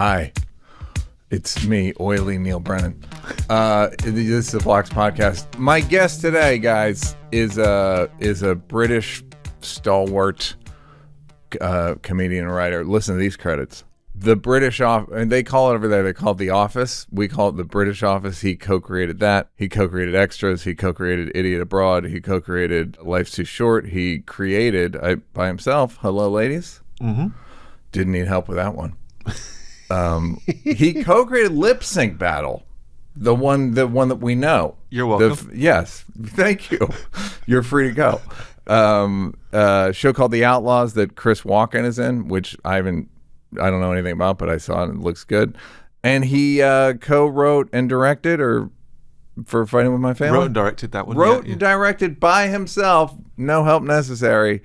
Hi, it's me, oily Neal Brennan. This is the Blocks Podcast. My guest today, guys, is a British stalwart comedian and writer. Listen to these credits. The British Office, and they call it over there, they call it The Office. We call it The British Office. He co-created that. He co-created Extras. He co-created Idiot Abroad. He co-created Life's Too Short. He created, by himself, Hello Ladies. Mm-hmm. Didn't need help with that one. He co-created Lip Sync Battle, the one that we know. You're welcome. Yes, thank you. You're free to go. Show called The Outlaws that Chris Walken is in, which I don't know anything about, but I saw it and it looks good. And he co-wrote and directed, or for Fighting With My Family? Wrote and directed that one. Wrote and directed by himself, no help necessary.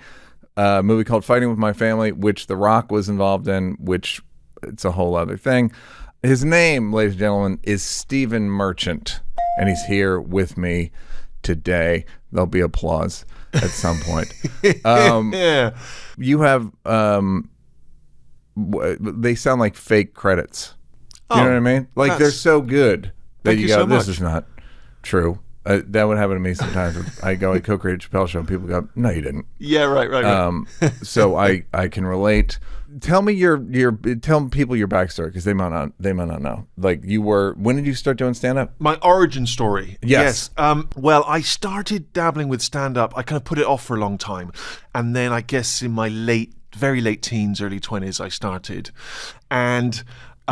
A movie called Fighting With My Family, which The Rock was involved in, which it's a whole other thing. His name, ladies and gentlemen, is Stephen Merchant, and he's here with me today. There'll be applause at some point. Yeah. You have, they sound like fake credits. You know what I mean? Like they're so good that you go, this is not true. That would happen to me sometimes. I co-created Chappelle Show, and people go, "No, you didn't." Yeah, right. So I can relate. Tell me tell people your backstory, because they might not know. Like, when did you start doing stand up? My origin story. Yes. Well, I started dabbling with stand up. I kind of put it off for a long time, and then I guess in my very late teens, early 20s, I started, and.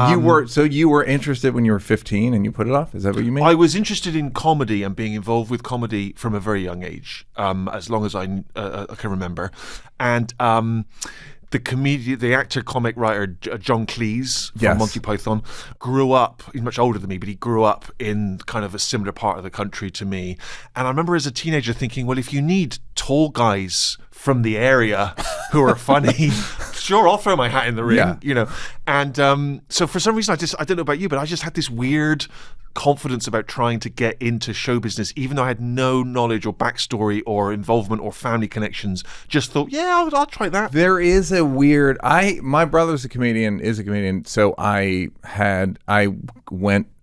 You were interested when you were 15 and you put it off? Is that what you mean? I was interested in comedy and being involved with comedy from a very young age, as long as I can remember. And the actor, comic writer John Cleese from Monty Python grew up. He's much older than me, but he grew up in kind of a similar part of the country to me. And I remember as a teenager thinking, well, if you need tall guys from the area who are funny, sure, I'll throw my hat in the ring, you know. And so for some reason, I don't know about you, but I just had this weird confidence about trying to get into show business, even though I had no knowledge or backstory or involvement or family connections. Just thought, I'll try that. There is a weird, my brother's is a comedian, so I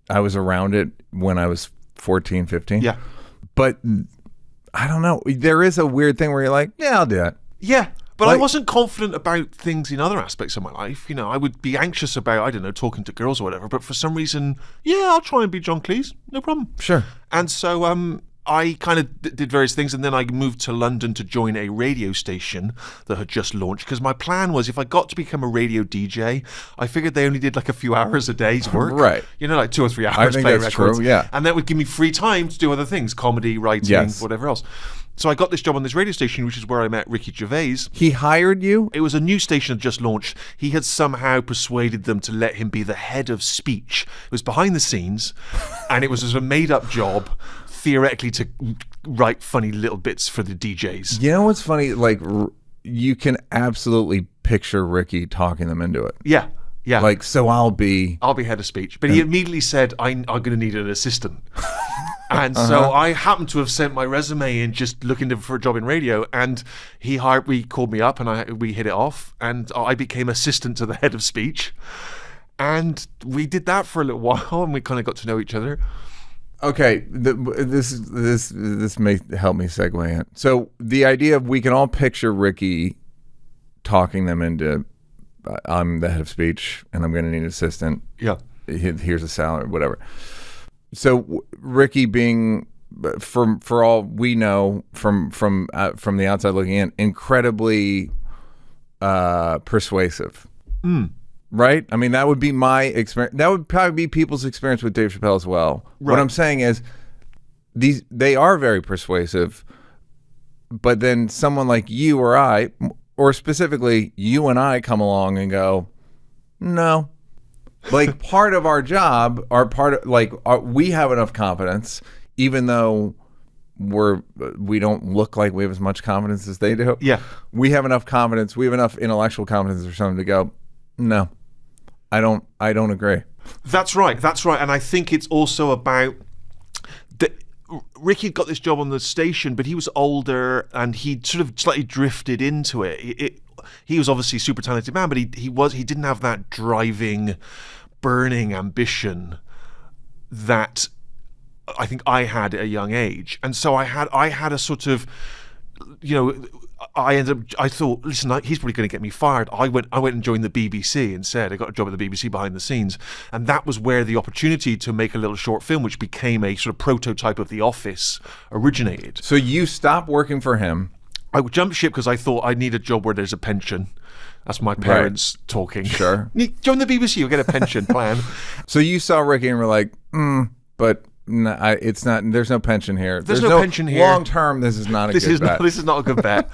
was around it when I was 14, 15. Yeah. But I don't know. There is a weird thing where you're like, I'll do that. Yeah. But I wasn't confident about things in other aspects of my life. You know, I would be anxious about, I don't know, talking to girls or whatever. But for some reason, I'll try and be John Cleese. No problem. Sure. And so I kind of did various things. And then I moved to London to join a radio station that had just launched. Because my plan was, if I got to become a radio DJ, I figured they only did like a few hours a day's work. Right. You know, like 2 or 3 hours I think playing that's records. true, yeah. And that would give me free time to do other things, comedy, writing, whatever else. So I got this job on this radio station, which is where I met Ricky Gervais. He hired you? It was a new station that just launched. He had somehow persuaded them to let him be the head of speech. It was behind the scenes, and it was a made-up job, theoretically, to write funny little bits for the DJs. You know what's funny? Like, you can absolutely picture Ricky talking them into it. Yeah. Yeah. Like, so I'll be head of speech. But he immediately said, I'm going to need an assistant. And so I happened to have sent my resume in just looking for a job in radio, and he called me up, and we hit it off, and I became assistant to the head of speech. And we did that for a little while, and we kind of got to know each other. Okay, this may help me segue in. So the idea of we can all picture Ricky talking them into, I'm the head of speech, and I'm going to need an assistant. Yeah. Here's a salary, whatever. So Ricky being, for all we know from the outside looking in, incredibly persuasive. Right? I mean, that would be my experience. That would probably be people's experience with Dave Chappelle as well. Right. What I'm saying is, they are very persuasive, but then someone like you or I, or specifically you and I, come along and go, no. Like, part of our job, we have enough confidence, even though we don't look like we have as much confidence as they do. Yeah. We have enough confidence. We have enough intellectual confidence or something to go, no, I don't agree. That's right. And I think it's also about Ricky got this job on the station, but he was older and he'd sort of slightly drifted into it. he was obviously a super talented man, but he didn't have that driving, burning ambition that I think I had at a young age. And so I had a sort of, I thought, listen, he's probably going to get me fired. I went and joined the BBC instead. I got a job at the BBC behind the scenes. And that was where the opportunity to make a little short film, which became a sort of prototype of The Office, originated. So you stopped working for him. I jumped ship because I thought I need a job where there's a pension. That's my parents talking. Sure. Join the BBC, you'll get a pension plan. So you saw Ricky and were like, but no, it's not. There's no pension here. There's no pension here. Long term, this is not a good bet. This is not a good bet.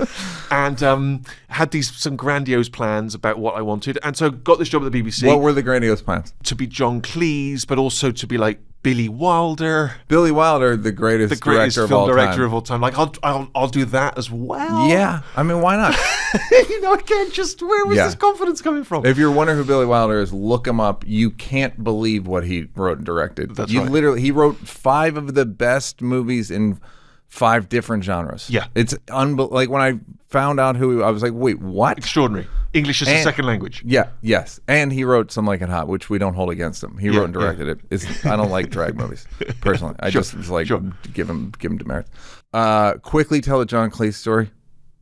And had some grandiose plans about what I wanted, and so got this job at the BBC. What were the grandiose plans? To be John Cleese, but also to be like Billy Wilder. Billy Wilder, the greatest director of all time. Director of all time. Like I'll do that as well. Yeah, I mean, why not? Again, just where was this confidence coming from? If you're wondering who Billy Wilder is, look him up. You can't believe what he wrote and directed. That's right. Literally, he wrote 5 of the best movies in 5 different genres. Yeah, it's like when I found out who I was like, wait, what? Extraordinary. English is a second language. Yeah, yes. And he wrote Some Like It Hot, which we don't hold against him. He wrote and directed it. I don't like drag movies, personally. I just was like, give him demerits. Quickly tell the John Cleese story.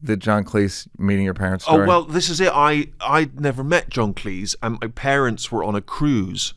The John Cleese meeting your parents story. Oh, well, this is it. I'd never met John Cleese, and my parents were on a cruise.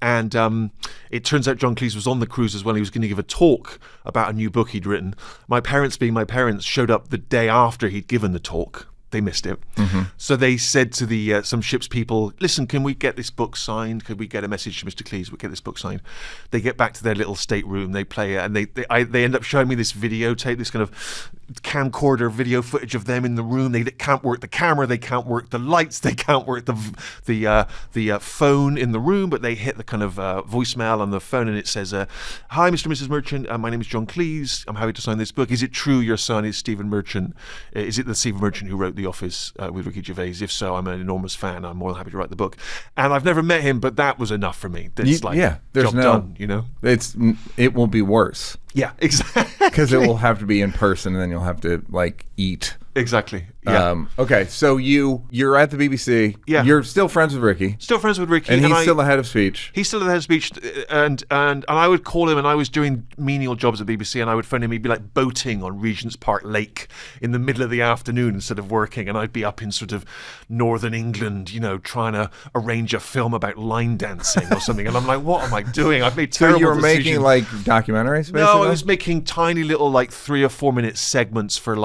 And it turns out John Cleese was on the cruise as well. He was going to give a talk about a new book he'd written. My parents, being my parents, showed up the day after he'd given the talk. They missed it. Mm-hmm. So they said to the some ship's people, listen, can we get this book signed? Could we get a message to Mr. Cleese? We'll get this book signed. They get back to their little stateroom. They play it, and they end up showing me this videotape, this kind of camcorder video footage of them in the room. They can't work the camera. They can't work the lights. They can't work the phone in the room, but they hit the kind of voicemail on the phone, and it says, hi, Mr. and Mrs. Merchant. My name is John Cleese. I'm happy to sign this book. Is it true your son is Stephen Merchant? Is it the Stephen Merchant who wrote The Office with Ricky Gervais? If so, I'm an enormous fan. I'm more than happy to write the book. And I've never met him, but that was enough for me. It's there's job done, It will be worse. Yeah, exactly. Because it will have to be in person, and then you'll have to eat. Exactly. Yeah. Okay, so you're at the BBC. Yeah. You're still friends with Ricky. Still friends with Ricky. And he's still the head of speech. He's still the head of speech. And I would call him, and I was doing menial jobs at BBC, and I would phone him. He'd be like boating on Regent's Park Lake in the middle of the afternoon instead of working. And I'd be up in sort of northern England, trying to arrange a film about line dancing or something. And I'm like, what am I doing? I've made terrible decisions. So you were making documentaries, basically? No, I was making tiny little 3 or 4 minute segments for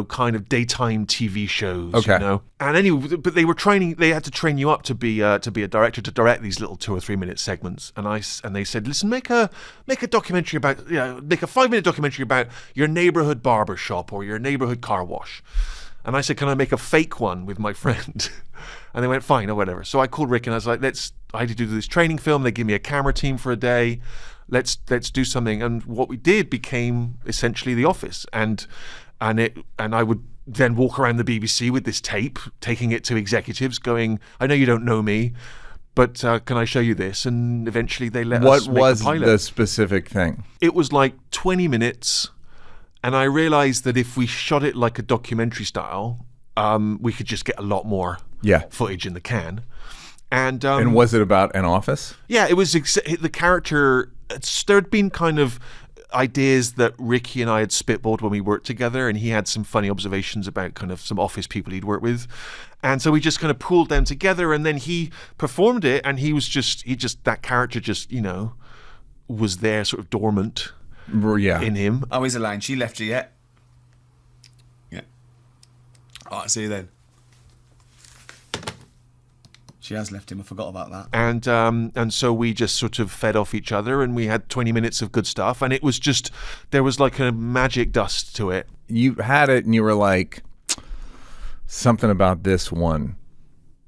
kind of daytime TV shows. Okay. And anyway, but they had to train you up to be a director, to direct these little 2 or 3 minute segments. And they said, listen, make a documentary about, make a 5-minute documentary about your neighborhood barber shop or your neighborhood car wash. And I said, can I make a fake one with my friend? And they went, fine, or whatever. So I called Rick and I was like, I had to do this training film. They give me a camera team for a day. Let's do something. And what we did became essentially The Office. And I would then walk around the BBC with this tape, taking it to executives, going, I know you don't know me, but can I show you this? And eventually they let us make a pilot. What was the specific thing? It was 20 minutes, and I realized that if we shot it like a documentary style, we could just get a lot more footage in the can. And was it about an office? Yeah, it was the character. There'd been kind of ideas that Ricky and I had spitballed when we worked together, and he had some funny observations about kind of some office people he'd worked with, and so we just kind of pooled them together, and then he performed it, and that character just was there, sort of dormant in him. Oh, he's a line. She left you yet? Yeah. All right, see you then. She has left him. I forgot about that. And so we just sort of fed off each other, and we had 20 minutes of good stuff, and it was just, there was like a magic dust to it. You had it, and you were like, something about this one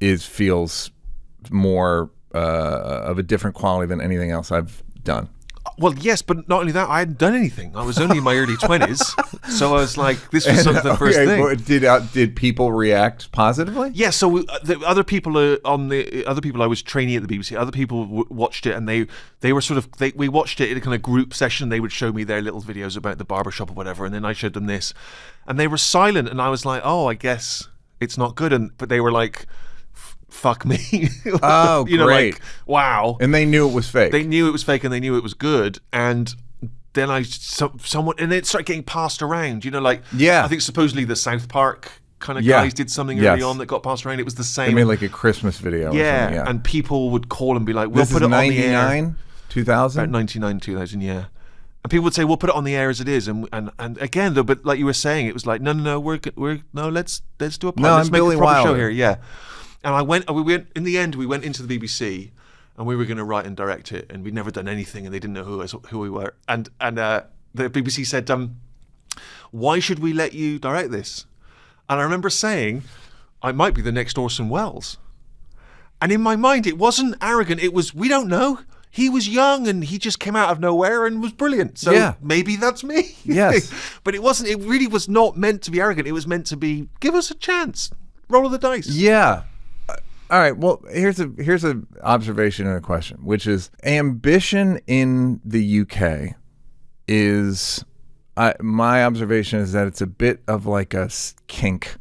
feels more of a different quality than anything else I've done. Well, yes, but not only that, I hadn't done anything. I was only in my early 20s, so I was like, this was sort of the first thing. Did people react positively? Yeah, so the other people I was training at the BBC, other people watched it, and they were sort of, we watched it in a kind of group session. They would show me their little videos about the barbershop or whatever, and then I showed them this, and they were silent, and I was like, oh, I guess it's not good. But they were like, fuck me. Oh, you know, great. like, wow. And they knew it was fake. They knew it was fake and they knew it was good. And then someone, and it started getting passed around, you know, like, Yeah. I think supposedly the South Park kind of Yeah. guys did something Yes. early on that got passed around. It was the same. They made like a Christmas video. Or yeah, something. Yeah. and people would call and be like, we'll This put is it on the air. 99, 2000? About 99, 2000, yeah. And people would say, we'll put it on the air as it is. And again, though, but like you were saying, it was like, no, let's do a No, let's I'm make Billy a proper show Wilder. here. Yeah. And we went into the BBC and we were going to write and direct it, and we'd never done anything and they didn't know who we were. And the BBC said, why should we let you direct this? And I remember saying, I might be the next Orson Welles. And in my mind, it wasn't arrogant. It was, we don't know. He was young and he just came out of nowhere and was brilliant. So Yeah. maybe that's me. Yes. But it wasn't. It really was not meant to be arrogant. It was meant to be, give us a chance. Roll of the dice. Yeah. All right. Well, here's a observation and a question, which is ambition in the UK is, my observation is that it's a bit of like a kink.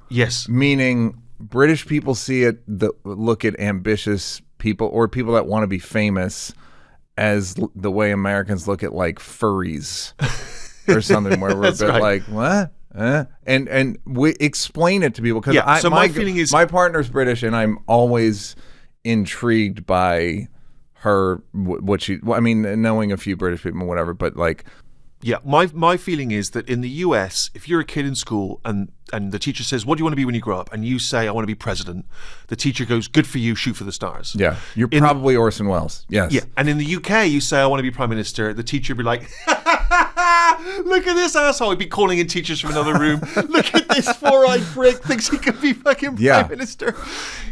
Yes. Meaning British people look at ambitious people or people that want to be famous as the way Americans look at like furries or something, where we're a bit right. like, what? And we explain it to people because Yeah, so my feeling is- my partner's British and I'm always intrigued by her, what she, I mean, knowing a few British people, whatever, but like, Yeah, my feeling is that in the US, if you're a kid in school and the teacher says, what do you want to be when you grow up? And you say, I want to be president. The teacher goes, good for you, shoot for the stars. yeah, you're probably Orson Welles. Yes. Yeah, and in the UK, you say, I want to be prime minister. The teacher would be like, look at this asshole. He'd be calling in teachers from another room. Look at this four-eyed prick, thinks he can be fucking prime minister.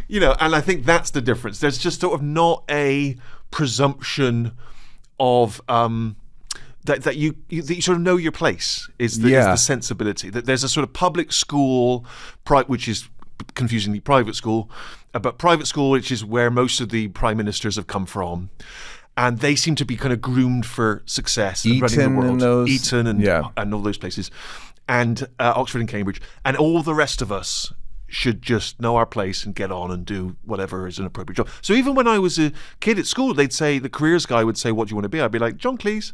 You know, and I think that's the difference. There's just sort of not a presumption of... That you sort of know your place is the sensibility. That there's a sort of public school, which is confusingly private school, but private school, which is where most of the prime ministers have come from, and they seem to be kind of groomed for success and running the world. Eton and all those places, and Oxford and Cambridge, and all the rest of us should just know our place and get on and do whatever is an appropriate job. So even when I was a kid at school, they'd say, the careers guy would say, what do you want to be? I'd be like, John Cleese.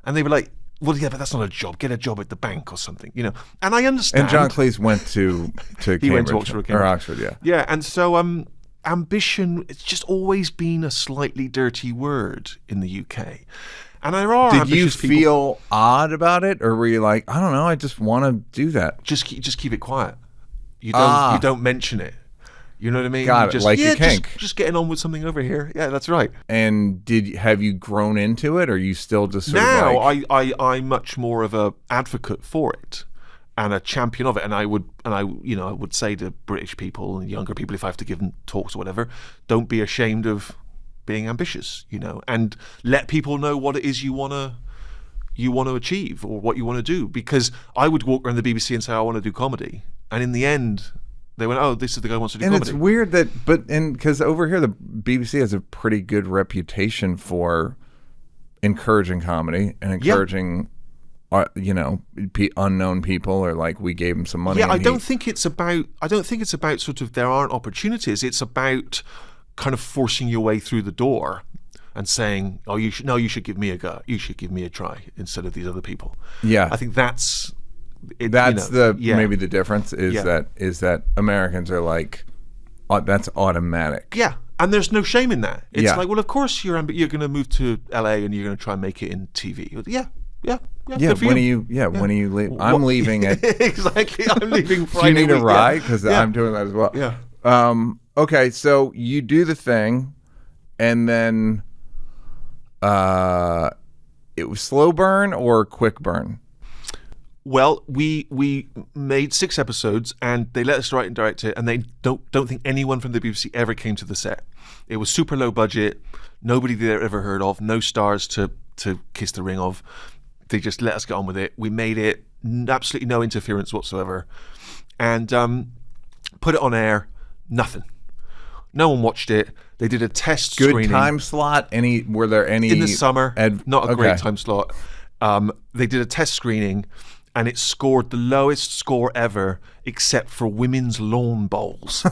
And they were like, well, yeah, but that's not a job. Get a job at the bank or something, you know. And I understand. And John Cleese went to Cambridge. He went to Oxford, or Oxford, yeah. Yeah, and so ambition, it's just always been a slightly dirty word in the UK. And there are Did you ambitious people. feel odd about it, or were you like, I don't know, I just want to do that? Just keep it quiet. You don't mention it. You know what I mean? Got it, just, like a kink. Just getting on with something over here. Yeah, that's right. And have you grown into it, or are you still just sort now, of like... I'm much more of a advocate for it and a champion of it. And I would say to British people and younger people, if I have to give them talks or whatever, don't be ashamed of being ambitious, you know, and let people know what it is you want to achieve or what you want to do. Because I would walk around the BBC and say, I want to do comedy. And in the end, they went, oh, this is the guy who wants to do comedy. And it's weird because over here the BBC has a pretty good reputation for encouraging comedy and encouraging, unknown people, or like we gave him some money. Yeah, I don't think it's about sort of there aren't opportunities. It's about kind of forcing your way through the door and saying, oh, you should give me a go. You should give me a try instead of these other people. Yeah, I think that's. Maybe the difference is that Americans are like, that's automatic. Yeah, and there's no shame in that. It's Yeah. like, well, of course you're going to move to LA and you're going to try and make it in TV. Yeah. Yeah, good for when you. When are you leave? I'm leaving it. Exactly, I'm leaving Do Friday. you need a week, ride? Because I'm doing that as well. Yeah. Okay, so you do the thing, and then it was slow burn or quick burn? Well, we made 6 episodes, and they let us write and direct it, and they don't think anyone from the BBC ever came to the set. It was super low budget, nobody they'd ever heard of, no stars to kiss the ring of. They just let us get on with it. We made it, absolutely no interference whatsoever, and put it on air. Nothing. No one watched it. They did a test screening. Good time slot? Were there any in the summer? Not a great time slot. They did a test screening. and it scored the lowest score ever, except for women's lawn bowls.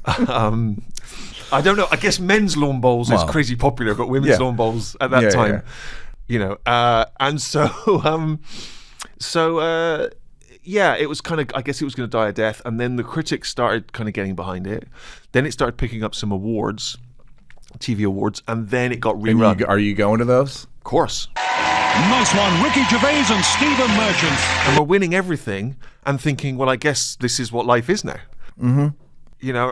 I don't know. I guess men's lawn bowls is crazy popular, but women's lawn bowls at that time, and it was kind of, I guess it was going to die a death, and then the critics started kind of getting behind it. Then it started picking up some awards, TV awards, and then it got rerun. Are you going to those? Of course. Nice one, Ricky Gervais and Stephen Merchant. And we're winning everything and thinking, well, I guess this is what life is now. Mm-hmm.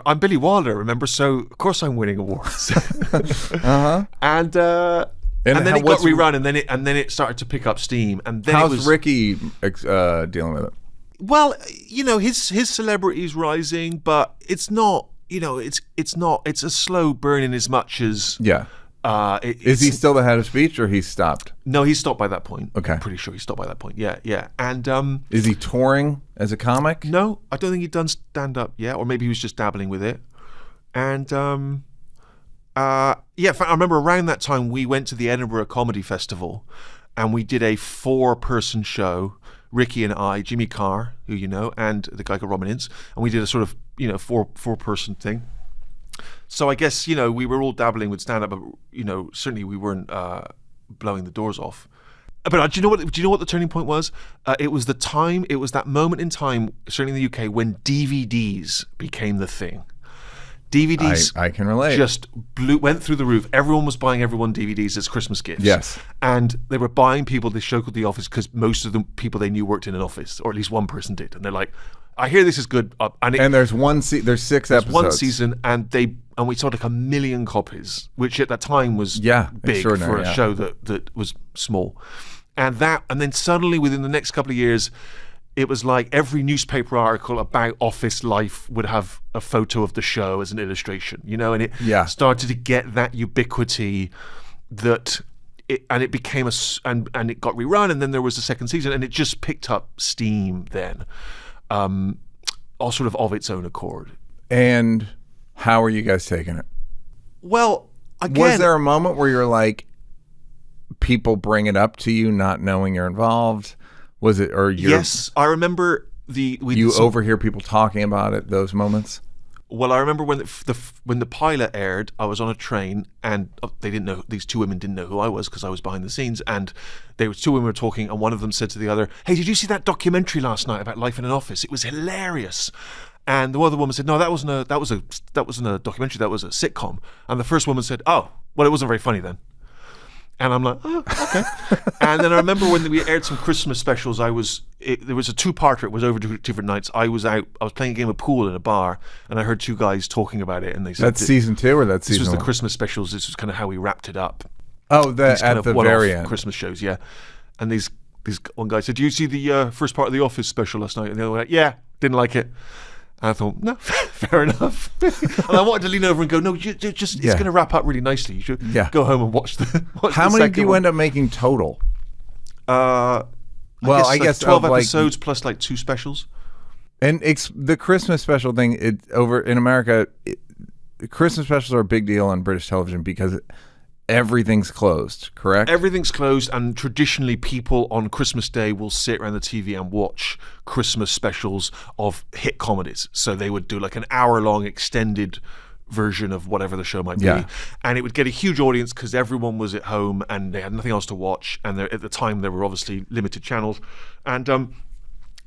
I'm Billy Wilder, remember? So, of course I'm winning awards. And then it got rerun, and then it started to pick up steam. And then how's Ricky dealing with it? Well, his celebrity is rising, but it's not. It's a slow burn in as much as is he still the head of speech, or he's stopped? No, he's stopped by that point. Okay, I'm pretty sure he's stopped by that point. Yeah. And is he touring as a comic? No, I don't think he'd done stand up yet, or maybe he was just dabbling with it. And I remember around that time we went to the Edinburgh Comedy Festival, and we did a 4-person show. Ricky and I, Jimmy Carr, who you know, and the guy called Robin Ince, and we did a sort of 4-person thing. So I guess we were all dabbling with stand up, but certainly we weren't blowing the doors off. But do you know what the turning point was? It was that moment in time, certainly in the UK, when DVDs became the thing. DVDs, I can relate. Just went through the roof. Everyone was buying everyone DVDs as Christmas gifts. Yes, and they were buying people this show called The Office because most of the people they knew worked in an office, or at least one person did. And they're like, "I hear this is good." And there's there's 6 episodes. One season, and we sold like 1 million copies, which at that time was big for a show that was small. And then suddenly within the next couple of years, it was like every newspaper article about office life would have a photo of the show as an illustration, and it started to get that ubiquity it became and it got rerun, and then there was a second season, and it just picked up steam then, all sort of its own accord. And how are you guys taking it? Well, again, was there a moment where you're like, people bring it up to you not knowing you're involved? Was it, or yes, I remember overhear people talking about it, those moments? Well, I remember when the pilot aired, I was on a train, and they didn't know, these 2 women didn't know who I was because I was behind the scenes, and 2 women were talking, and one of them said to the other, "Hey, did you see that documentary last night about life in an office? It was hilarious." And the other woman said, "No, that wasn't a documentary, that was a sitcom." And the first woman said, "Oh, well, it wasn't very funny then." And I'm like, "Oh, okay." And then I remember when we aired some Christmas specials, there was a 2-parter. It was over different nights. I was playing a game of pool in a bar, and I heard 2 guys talking about it, and they said, "That's season 2 or that's season 1?" This was the Christmas specials. This was kind of how we wrapped it up. Oh, at the very end. Christmas shows, yeah. And these one guy said, "Do you see the first part of The Office special last night?" And the other one went, "Yeah, didn't like it." And I thought, no, fair enough. And I wanted to lean over and go, "No, it's going to wrap up really nicely. You should go home and watch the How many do you end up making total? I guess 12 episodes plus like 2 specials. And the Christmas special thing, over in America, Christmas specials are a big deal on British television because everything's closed, correct? Everything's closed, and traditionally people on Christmas Day will sit around the TV and watch Christmas specials of hit comedies. So they would do like an hour-long extended version of whatever the show might be. And it would get a huge audience because everyone was at home and they had nothing else to watch. And at the time, there were obviously limited channels. And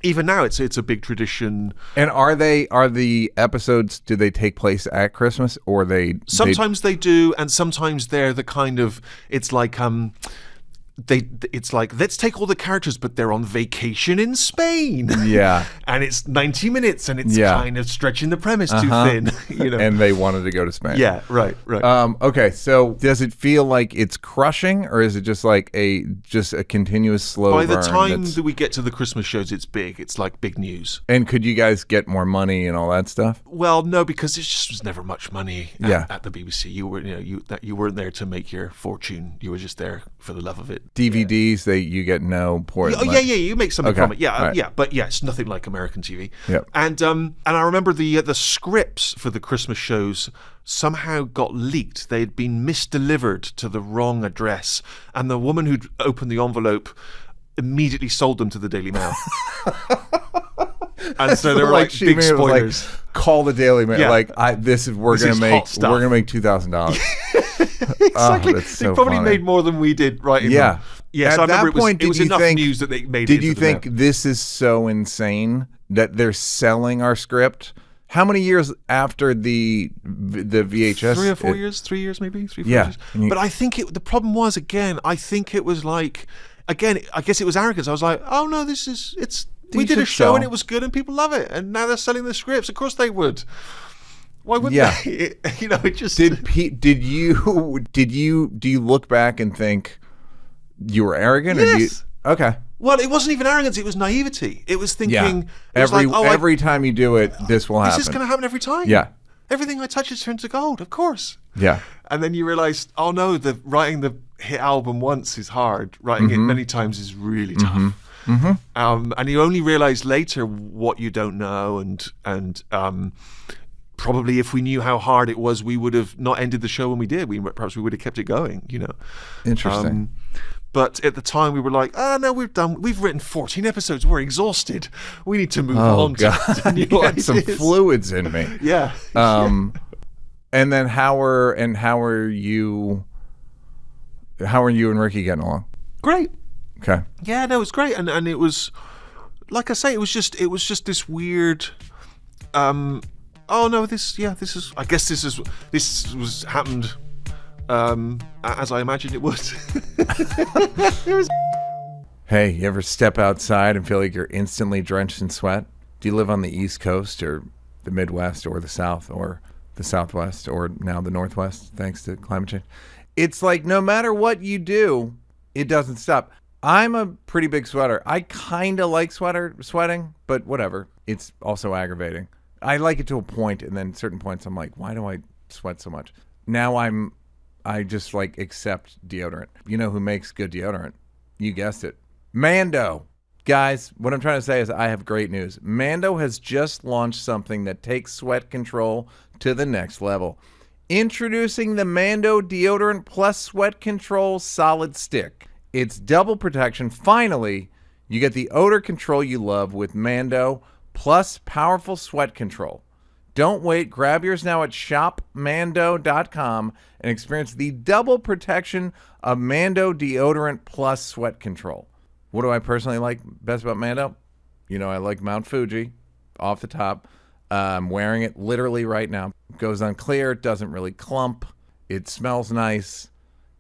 even now, it's a big tradition. And are the episodes, do they take place at Christmas, or sometimes they do, and sometimes they're the kind of, it's like it's like, let's take all the characters, but they're on vacation in Spain. Yeah. And it's 90 minutes, and it's kind of stretching the premise too thin. And they wanted to go to Spain. Yeah, right. Okay, so does it feel like it's crushing, or is it just like a continuous slow burn? By the time that we get to the Christmas shows, it's big. It's like big news. And could you guys get more money and all that stuff? Well, no, because it just was never much money at the BBC. You weren't there to make your fortune. You were just there for the love of it. DVDs, you get no port. You make something from it. But it's nothing like American TV. Yep. And I remember the scripts for the Christmas shows somehow got leaked. They had been misdelivered to the wrong address, and the woman who'd opened the envelope, immediately sold them to the Daily Mail. And so they were like big spoilers. Like, call the Daily Mail. Yeah. Like we're gonna make $2,000. Exactly. That's so they probably funny. made more than we did writing Yeah. them. Yeah. So At I remember that point, it was did you enough think- news that they made. Did it you into the think Mail. this is so insane that they're selling our script? How many years after the VHS? 3 or 4 years, 3 years maybe, 3 or 4 Yeah. years. But I think the problem was, I think it was like, I guess it was arrogance. I was like, oh no, we did a show sell. and it was good and people love it, and now they're selling the scripts. Of course they would. Why wouldn't they? It just Do you look back and think you were arrogant? Yes. Okay. Well, it wasn't even arrogance. It was naivety. It was thinking. Yeah. It was Every time you do it, this will happen. This is going to happen every time. Yeah. Everything I touch is turned to gold. Of course. Yeah. And then you realize, oh no, writing the hit album once is hard. Writing it many times is really tough. And you only realize later what you don't know, and probably if we knew how hard it was, we would have not ended the show when we did. Perhaps we would have kept it going. Interesting. But at the time, we were like, no, we're done. We've written 14 episodes. We're exhausted. We need to move on to new Get ideas. some fluids in me. Yeah. And then how are you and Ricky getting along? Great. Okay. Yeah, no, it was great, and it was, like I say, it was just this weird. Oh no, this is. I guess this was happened. As I imagined it would. Hey, you ever step outside and feel like you're instantly drenched in sweat? Do you live on the East Coast or the Midwest or the South or the Southwest or now the Northwest, thanks to climate change? It's like no matter what you do, it doesn't stop. I'm a pretty big sweater. I kind of like sweating, but whatever. It's also aggravating. I like it to a point, and then certain points I'm like, why do I sweat so much? Now I just like accept deodorant. You know who makes good deodorant? You guessed it. Mando. Guys, what I'm trying to say is I have great news. Mando has just launched something that takes sweat control to the next level. Introducing the Mando Deodorant Plus Sweat Control Solid Stick. It's double protection. Finally, you get the odor control you love with Mando plus powerful sweat control. Don't wait. Grab yours now at shopmando.com and experience the double protection of Mando Deodorant Plus Sweat Control. What do I personally like best about Mando? I like Mount Fuji off the top. I'm wearing it literally right now. It goes on clear. It doesn't really clump. It smells nice.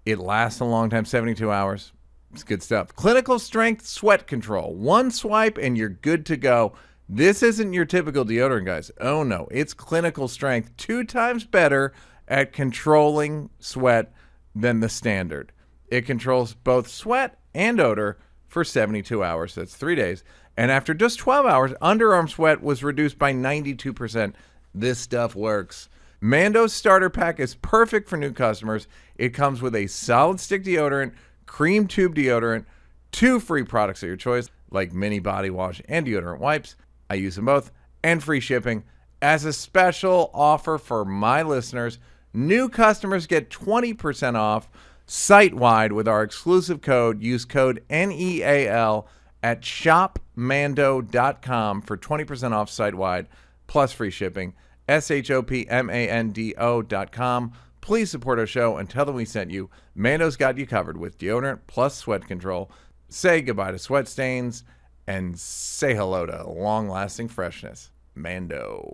It lasts a long time, 72 hours. It's good stuff. Clinical strength sweat control. One swipe and you're good to go. This isn't your typical deodorant, guys. Oh, no. It's clinical strength, 2 times better at controlling sweat than the standard. It controls both sweat and odor for 72 hours. That's 3 days. And after just 12 hours, underarm sweat was reduced by 92%. This stuff works. Mando's starter pack is perfect for new customers. It comes with a solid stick deodorant, cream tube deodorant, 2 free products of your choice, like mini body wash and deodorant wipes. I use them both, and free shipping. As a special offer for my listeners, new customers get 20% off site-wide with our exclusive code. Use code NEAL at shopmando.com for 20% off site-wide plus free shipping. shopmando.com. Please support our show and tell them we sent you. Mando's got you covered with deodorant plus sweat control. Say goodbye to sweat stains and say hello to long-lasting freshness. Mando.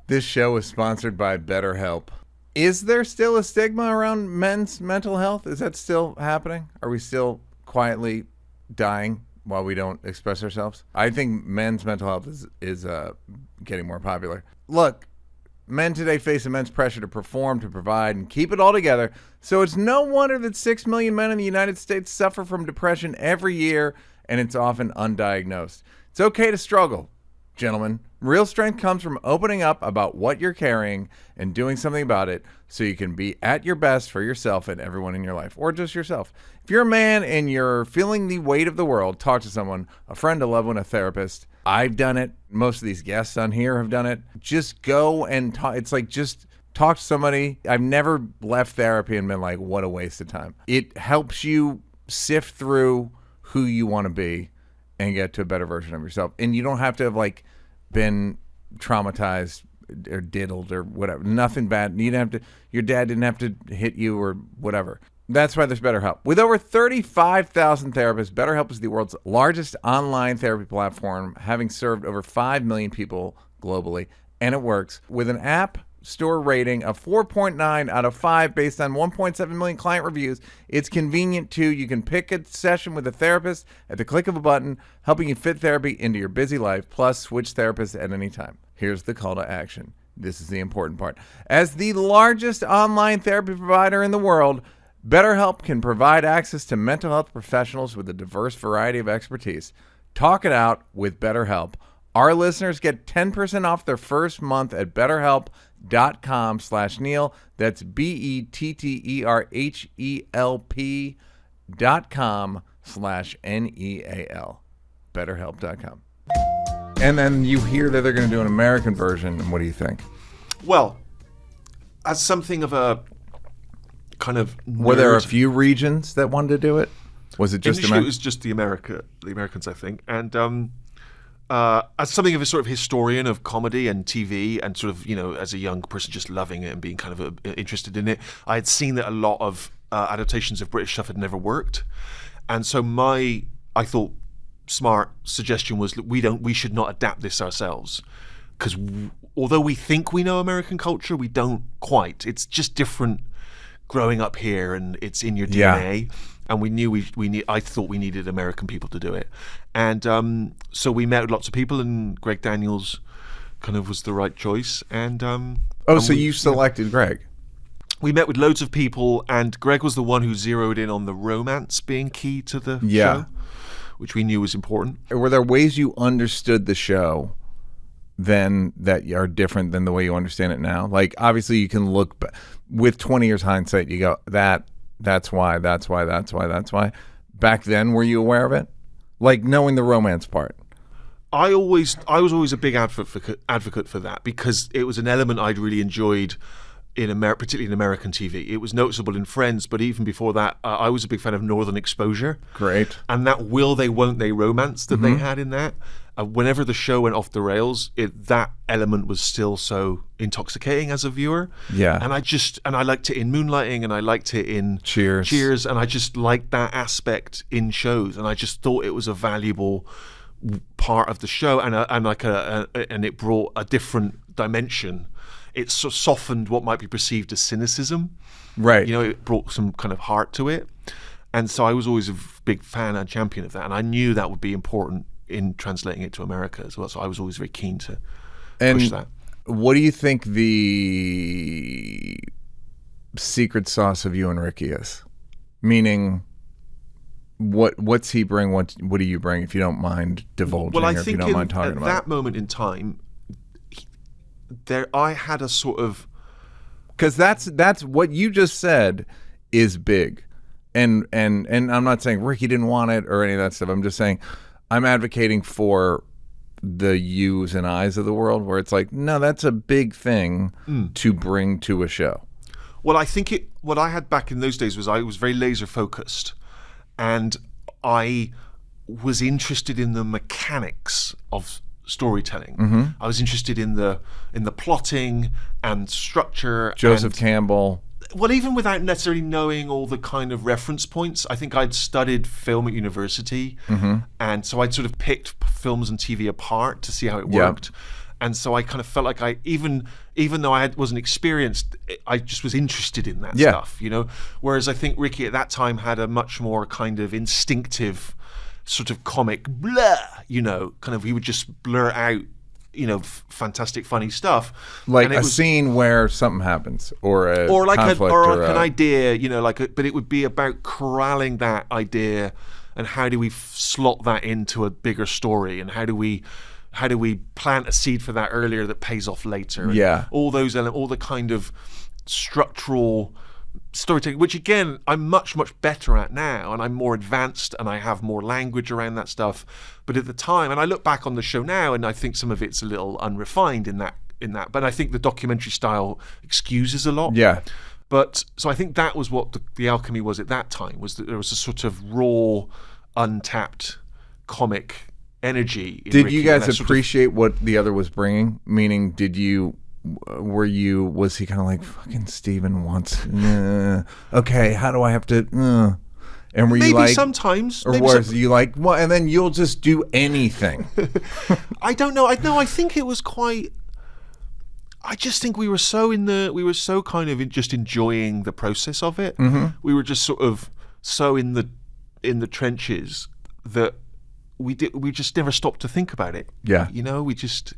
This show is sponsored by BetterHelp. Is there still a stigma around men's mental health? Is that still happening? Are we still quietly dying while we don't express ourselves? I think men's mental health is getting more popular. Look, men today face immense pressure to perform, to provide, and keep it all together. So it's no wonder that 6 million men in the United States suffer from depression every year, and it's often undiagnosed. It's okay to struggle, gentlemen. Real strength comes from opening up about what you're carrying and doing something about it so you can be at your best for yourself and everyone in your life, or just yourself. If you're a man and you're feeling the weight of the world, talk to someone, a friend, a loved one, a therapist. I've done it. Most of these guests on here have done it. Just go and talk. It's like just talk to somebody. I've never left therapy and been like, what a waste of time. It helps you sift through who you want to be and get to a better version of yourself. And you don't have to have like been traumatized or diddled or whatever. Nothing bad. You didn't have to. Your dad didn't have to hit you or whatever. That's why there's BetterHelp. With over 35,000 therapists, BetterHelp is the world's largest online therapy platform, having served over 5 million people globally, and it works. With an app store rating of 4.9 out of 5 based on 1.7 million client reviews, it's convenient too. You can pick a session with a therapist at the click of a button, helping you fit therapy into your busy life, plus switch therapists at any time. Here's the call to action. This is the important part. As the largest online therapy provider in the world, BetterHelp can provide access to mental health professionals with a diverse variety of expertise. Talk it out with BetterHelp. Our listeners get 10% off their first month at BetterHelp.com/Neal. That's BetterHelp.com/NEAL. BetterHelp.com. And then you hear that they're going to do an American version, and what do you think? Well, as something of a kind of were there a few regions that wanted to do it? Was it just initially it was just the Americans, I think, and as something of a sort of historian of comedy and TV, and sort of as a young person just loving it and being kind of interested in it, I had seen that a lot of adaptations of British stuff had never worked, and so I thought smart suggestion was that we should not adapt this ourselves, because although we think we know American culture, we don't quite. It's just different growing up here, and it's in your DNA. Yeah. And we knew I thought we needed American people to do it, and so we met with lots of people, and Greg Daniels kind of was the right choice. And so you selected Greg? We met with loads of people, and Greg was the one who zeroed in on the romance being key to the show, which we knew was important. Were there ways you understood the show then that are different than the way you understand it now? Like, obviously you can look with 20 years hindsight, you go, that's why. Back then, were you aware of it? Like, knowing the romance part? I was always a big advocate for that, because it was an element I'd really enjoyed particularly in American TV. It was noticeable in Friends, but even before that, I was a big fan of Northern Exposure. Great. And that will they, won't they romance that they had in that. Whenever the show went off the rails, that element was still so intoxicating as a viewer. Yeah. And I liked it in Moonlighting, and I liked it in Cheers, and I just liked that aspect in shows, and I just thought it was a valuable part of the show, and it brought a different dimension. It sort of softened what might be perceived as cynicism. Right. It brought some kind of heart to it. And so I was always a big fan and champion of that, and I knew that would be important in translating it to America as well. So I was always very keen to push that. What do you think the secret sauce of you and Ricky is? Meaning, what's he bring? What do you bring? If you don't mind divulging, well, I or if you think don't mind talking at about that it. moment in time, I had a sort of, because that's what you just said is big, and I'm not saying Ricky didn't want it or any of that stuff. I'm just saying I'm advocating for the yous and I's of the world, where it's like, no, that's a big thing to bring to a show. Well, I think what I had back in those days was I was very laser focused, and I was interested in the mechanics of storytelling. I was interested in the plotting and structure. Joseph Campbell. Well, even without necessarily knowing all the kind of reference points, I think I'd studied film at university, and so I'd sort of picked films and TV apart to see how it worked. And so I kind of felt like even though I wasn't experienced, I just was interested in that stuff, Whereas I think Ricky at that time had a much more kind of instinctive sort of comic blah, kind of, he would just blur out, fantastic funny stuff, like a scene where something happens, or like conflict, an idea, but it would be about corralling that idea, and how do we slot that into a bigger story, and how do we plant a seed for that earlier that pays off later, and all those elements, all the kind of structural storytelling, which again I'm much better at now, and I'm more advanced, and I have more language around that stuff. But at the time, and I look back on the show now, and I think some of it's a little unrefined in that. But I think the documentary style excuses a lot. Yeah. But so I think that was what the alchemy was at that time, was that there was a sort of raw untapped comic energy. In Did Ricky, you guys and that appreciate what the other was bringing? Meaning, was he kind of like, fucking Steven wants, okay, how do I have to, and were you maybe like, sometimes, or was you like, well, and then you'll just do anything? I don't know. I think it was quite. I just think we were so kind of just enjoying the process of it. Mm-hmm. We were just sort of so in the trenches that we just never stopped to think about it. Yeah, it just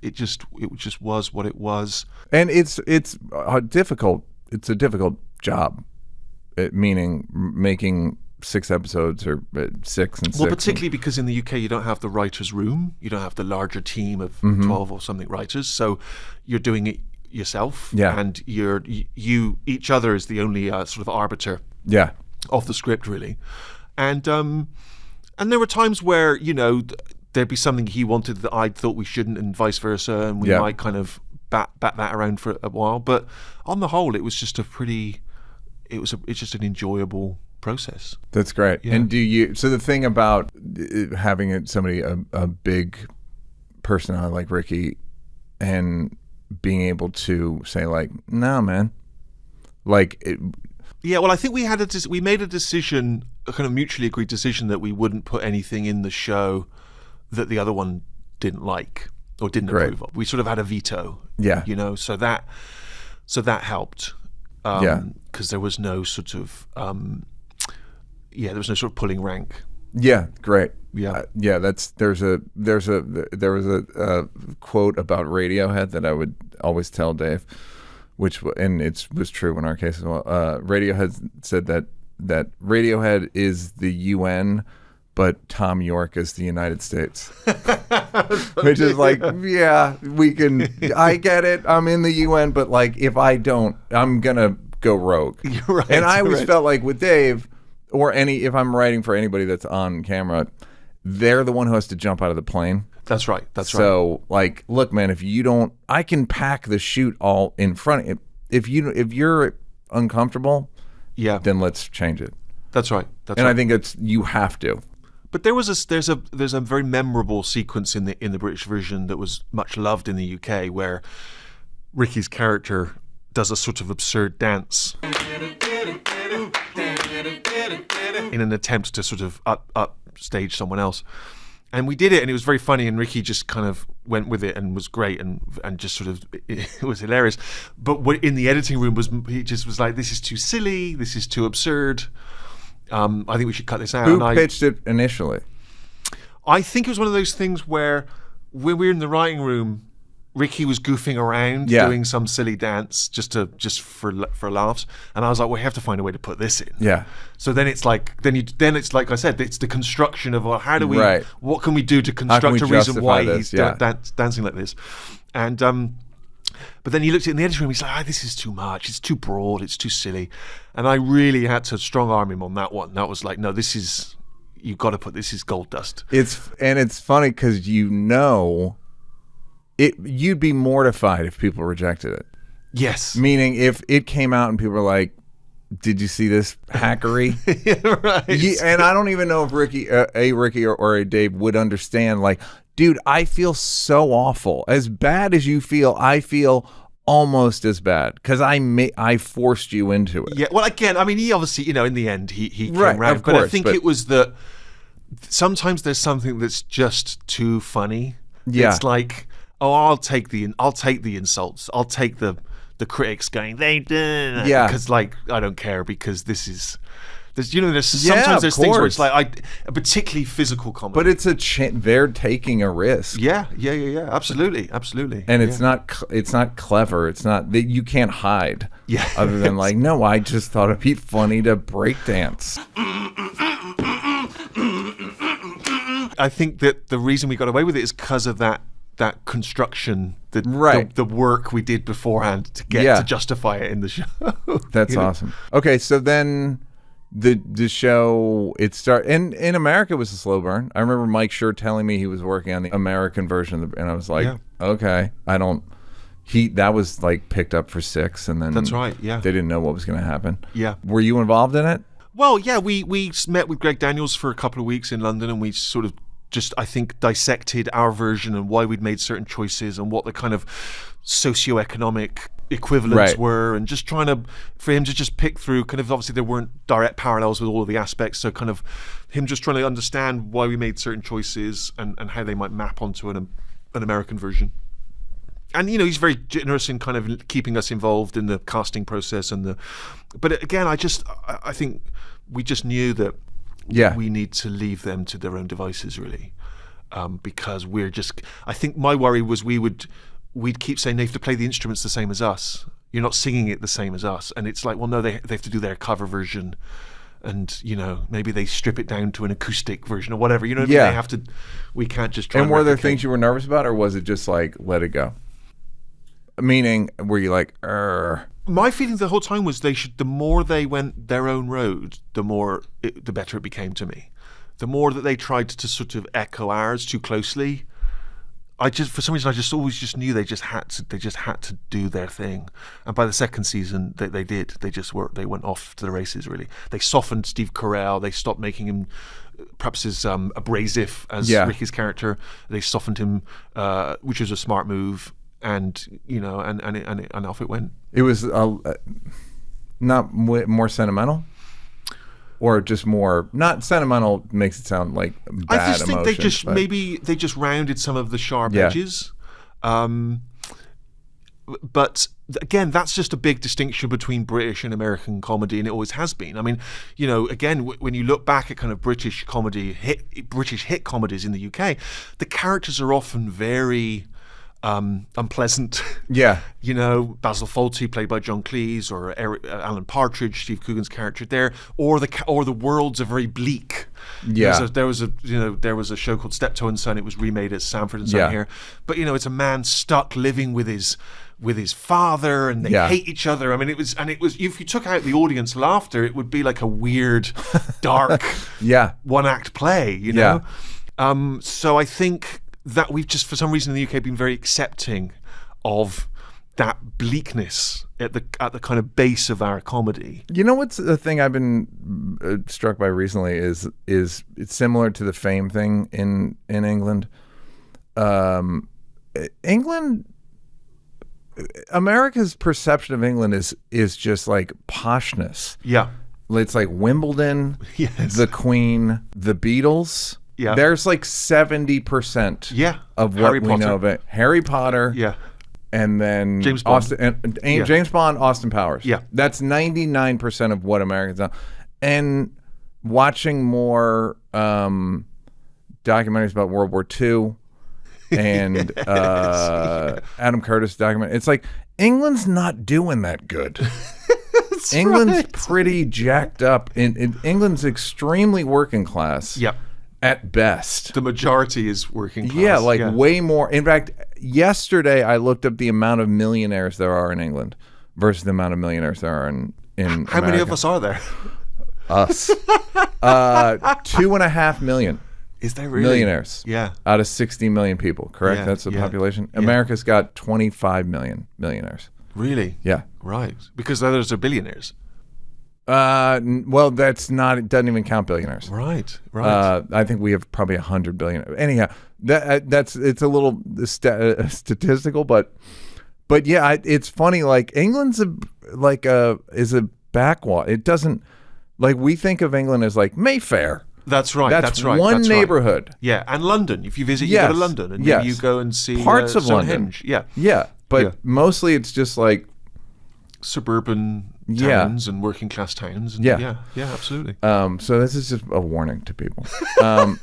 was what it was. And it's difficult. It's a difficult job, meaning making 6 episodes or 6 and 6. Well, particularly because in the UK you don't have the writer's room, you don't have the larger team of 12 or something writers, so you're doing it yourself, and you each other is the only sort of arbiter of the script, really. And there were times where there'd be something he wanted that I thought we shouldn't, and vice versa, and we might kind of bat that around for a while. But on the whole, it was just it's just an enjoyable process. That's great. Yeah. And so the thing about having somebody a big personality like Ricky and being able to say like, no, man, like well, I think we made a decision, a kind of mutually agreed decision, that we wouldn't put anything in the show that the other one didn't like or didn't approve of. We sort of had a veto. So that helped. Because there was no sort of there was no sort of pulling rank. Yeah, great. Yeah. There was a quote about Radiohead that I would always tell Dave, and it was true in our case as well. Radiohead said that Radiohead is the UN, but Tom York is the United States. Which is like, I get it. I'm in the UN, but like, if I don't, I'm gonna go rogue. You're right. And I always felt like with Dave, if I'm writing for anybody that's on camera, they're the one who has to jump out of the plane. That's right. So, like, look, man, if you don't, I can pack the shoot all in front. If you're uncomfortable, then let's change it. That's right. I think you have to. But there's a very memorable sequence in the British version that was much loved in the UK, where Ricky's character does a sort of absurd dance in an attempt to sort of upstage someone else. And we did it, and it was very funny, and Ricky just kind of went with it and was great, and just sort of, it was hilarious. But what in the editing room he just was like, this is too silly, this is too absurd. I think we should cut this out. Who pitched it initially? I think it was one of those things where when we were in the writing room, Ricky was goofing around, doing some silly dance just for laughs, and I was like, "We have to find a way to put this in." Yeah. So then it's like, then it's like I said, it's the construction of how do we, what can we do to construct a reason why he's dancing like this, and but then he looked at it in the editing room. He's like, "This is too much. It's too broad. It's too silly," and I really had to strong arm him on that one. That was like, "No, this is you've got to put this is gold dust." It's funny because you'd be mortified if people rejected it. Yes. Meaning if it came out and people were like, did you see this hackery? Right. And I don't even know if Ricky or a Dave would understand, like, dude, I feel so awful. As bad as you feel, I feel almost as bad because I forced you into it. Yeah. Well, again, I mean, he obviously, in the end, he came around. But I think it was that sometimes there's something that's just too funny. Yeah. It's like, I'll take the insults. I'll take the critics going, they did. Yeah. Because like I don't care because there's sometimes there's things where it's like particularly physical comedy. But it's they're taking a risk. Yeah. Absolutely. And it's not clever. It's not that you can't hide. Yeah. Other than like, no, I just thought it'd be funny to break dance. I think that the reason we got away with it is because of that construction, the work we did beforehand to get to justify it in the show. That's awesome. Okay, so then the show in America was a slow burn. I remember Mike Schur telling me he was working on the American version, and I was like, okay, that was like picked up for 6, and then that's right. Yeah, they didn't know what was going to happen. Yeah, were you involved in it? Well, yeah, we met with Greg Daniels for a couple of weeks in London, and we sort of just, I think, dissected our version and why we'd made certain choices and what the kind of socioeconomic equivalents were, and just for him to just pick through kind of, obviously there weren't direct parallels with all of the aspects, so kind of him just trying to understand why we made certain choices and how they might map onto an American version. And he's very generous in kind of keeping us involved in the casting process but again, I think we just knew that we need to leave them to their own devices, really, because I think my worry was we'd keep saying they have to play the instruments the same as us. You're not singing it the same as us, and it's like, well, no, they have to do their cover version, and maybe they strip it down to an acoustic version or whatever. They have to. We can't just try. And were there things you were nervous about, or was it just like let it go? Meaning, were you like, My feeling the whole time was the more they went their own road, the better it became to me. The more that they tried to sort of echo ours too closely, for some reason, I always knew they just had to do their thing. And by the second season, they did. They went off to the races, really. They softened Steve Carell. They stopped making him perhaps as abrasive as Ricky's character. They softened him, which was a smart move. And and off it went. It was not more sentimental, or just more not sentimental. Makes it sound like bad. I just think they just rounded some of the sharp edges. But again, that's just a big distinction between British and American comedy, and it always has been. I mean, again, when you look back at kind of British hit comedies in the UK, the characters are often very unpleasant. Yeah. Basil Fawlty played by John Cleese, or Alan Partridge, Steve Coogan's character there, or the worlds are very bleak. Yeah. There was a show called Steptoe and Son. It was remade as Sanford and Son here, but it's a man stuck living with his father, and they hate each other. I mean, it was if you took out the audience laughter, it would be like a weird, dark, one act play. So I think that we've just, for some reason in the UK, been very accepting of that bleakness at the kind of base of our comedy. What's the thing I've been struck by recently is it's similar to the Fame thing in England. America's perception of England is just like poshness. Yeah. It's like Wimbledon, the Queen, the Beatles. Yeah. There's like 70% of what Harry we Potter. know of it. Harry Potter. Yeah. And then James Bond. James Bond, Austin Powers. Yeah. That's 99% of what Americans know. And watching more documentaries about World War II and Adam Curtis documentary, it's like England's not doing that good. England's pretty jacked up. England's extremely working class. Yep. At best. The majority is working class. Yeah, way more. In fact, yesterday I looked up the amount of millionaires there are in England versus the amount of millionaires there are in America. How many of us are there? Us. 2.5 million. Is there really? Millionaires. Yeah. Out of 60 million people, correct? Yeah, That's the yeah, population. yeah. America's got 25 million millionaires. Really? Yeah. Right. Because others are billionaires. Well, that's not. It doesn't even count billionaires. Right. I think we have probably 100 billion. Anyhow, that's it's a little statistical, but yeah, it's funny. Like England's is a backwater. It doesn't, like, we think of England as like Mayfair. That's right. That's right. One that's neighborhood. Right. Yeah, and London. If you visit, you go to London, and you go and see parts of London. Yeah. Yeah, but mostly it's just like suburban towns and working class towns. And yeah, absolutely. So this is just a warning to people. And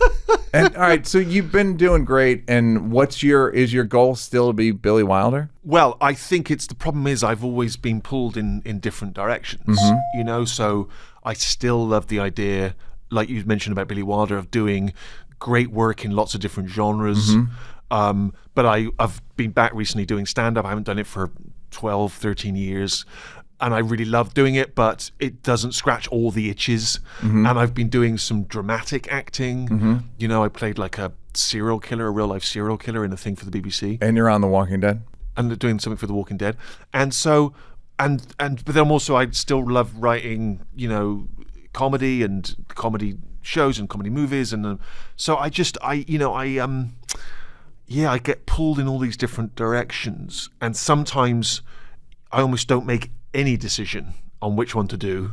all right, so you've been doing great. And is your goal still to be Billy Wilder? Well, I think the problem is I've always been pulled in different directions. Mm-hmm. So I still love the idea, like you mentioned about Billy Wilder, of doing great work in lots of different genres. Mm-hmm. But I've been back recently doing stand-up. I haven't done it for 12, 13 years. And I really love doing it, but it doesn't scratch all the itches. Mm-hmm. And I've been doing some dramatic acting. Mm-hmm. I played like a real-life serial killer in a thing for the BBC. And you're on The Walking Dead? And doing something for The Walking Dead. And so, but then also I still love writing, comedy and comedy shows and comedy movies, and so I get pulled in all these different directions, and sometimes I almost don't make any decision on which one to do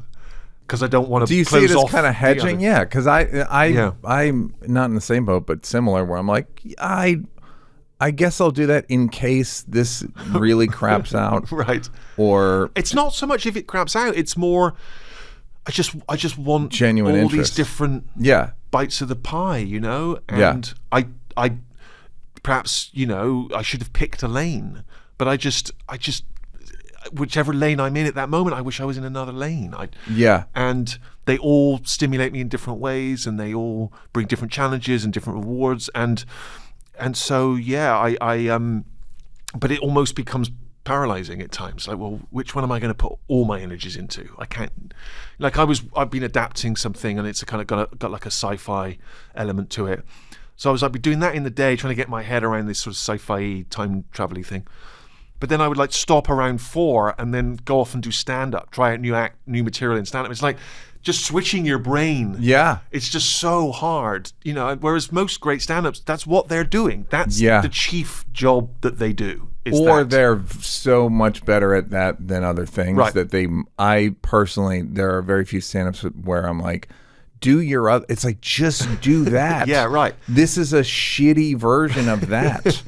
because I don't want to. Do you see it as kind of hedging? Yeah, because I'm not in the same boat, but similar, where I'm like, I guess I'll do that in case this really craps out. Right. Or it's not so much if it craps out, it's more I just want genuine all interest. These different bites of the pie, and I perhaps, I should have picked a lane, but I just whichever lane I'm in at that moment, I wish I was in another lane. And they all stimulate me in different ways, and they all bring different challenges and different rewards, and so but it almost becomes paralyzing at times. Like, well, which one am I going to put all my energies into? I can't. Like I've been adapting something, and it's kind of got like a sci-fi element to it. So I'd be doing that in the day, trying to get my head around this sort of sci-fi time travel-y thing. But then I would stop around 4 and then go off and do stand-up, try out new material in stand-up. It's like just switching your brain. Yeah. It's just so hard, whereas most great stand-ups, that's what they're doing. That's the chief job that they do. They're so much better at that than other things that I personally, there are very few stand-ups where I'm like, do your other. It's like, just do that. Yeah, right. This is a shitty version of that.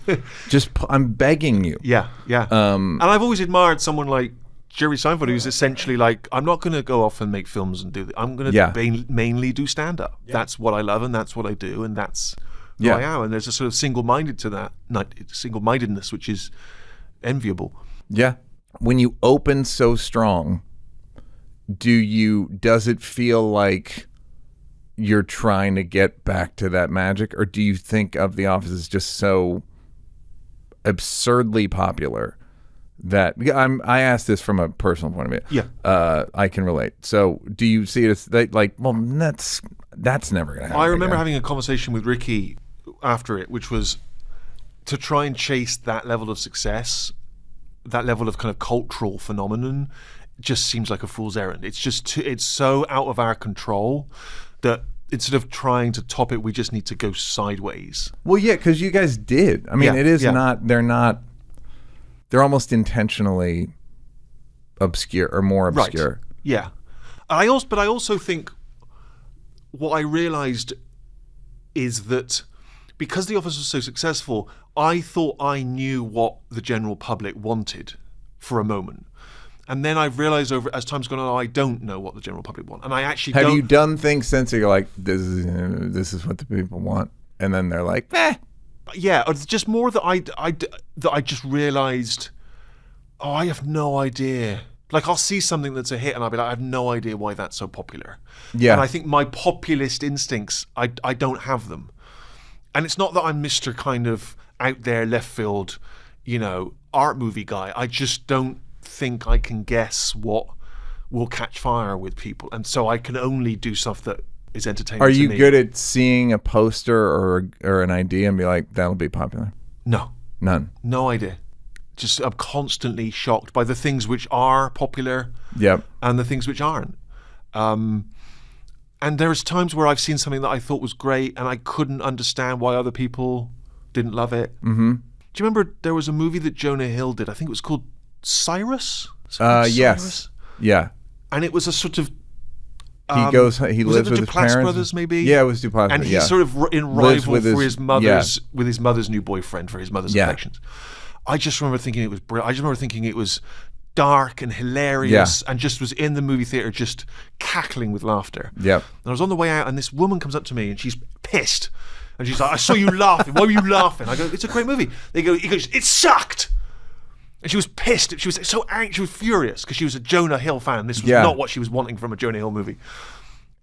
I'm begging you. Yeah. And I've always admired someone like Jerry Seinfeld, who's essentially like, I'm not going to go off and make films and do that. I'm going to mainly do stand-up. Yeah. That's what I love, and that's what I do, and that's who I am. And there's a sort of single-mindedness, which is enviable. Yeah. When you open so strong, does it feel like you're trying to get back to that magic, or do you think of The Office as just so absurdly popular that I asked this from a personal point of view? Yeah, I can relate. So, do you see it as like, well, that's never gonna happen? I remember having a conversation with Ricky after it, which was to try and chase that level of success, that level of kind of cultural phenomenon. Just seems like a fool's errand. It's just it's so out of our control that instead of trying to top it, we just need to go sideways. Well, yeah, because you guys did. I mean, it is not. They're almost intentionally obscure or more obscure. Right. Yeah. But I also think what I realized is that because The Office was so successful, I thought I knew what the general public wanted for a moment. And then I've realized as time's gone on, I don't know what the general public want. And I actually Have you done things since you're like, this is what the people want? And then they're like, eh. Yeah, it's just more that I just realized, I have no idea. Like, I'll see something that's a hit and I'll be like, I have no idea why that's so popular. Yeah. And I think my populist instincts, I don't have them. And it's not that I'm Mr. kind of out there left field, art movie guy. I just don't think I can guess what will catch fire with people, and so I can only do stuff that is entertaining. Are you good at seeing a poster or an idea and be like, that'll be popular? No, none, no idea. Just I'm constantly shocked by the things which are popular, and the things which aren't. And there's times where I've seen something that I thought was great, and I couldn't understand why other people didn't love it. Mm-hmm. Do you remember there was a movie that Jonah Hill did? I think it was called Cyrus? Yes. Yeah. And it was a sort of... he lives with his parents? Brothers, maybe? Yeah, it was Duplass. And he's sort of in rival with his mother's new boyfriend for his mother's affections. I just remember thinking it was brilliant. I just remember thinking it was dark and hilarious and just was in the movie theater just cackling with laughter. Yeah. And I was on the way out and this woman comes up to me and she's pissed. And she's like, I saw you laughing. Why were you laughing? I go, it's a great movie. He goes, it sucked. And she was pissed. She was so angry. She was furious because she was a Jonah Hill fan. This was not what she was wanting from a Jonah Hill movie.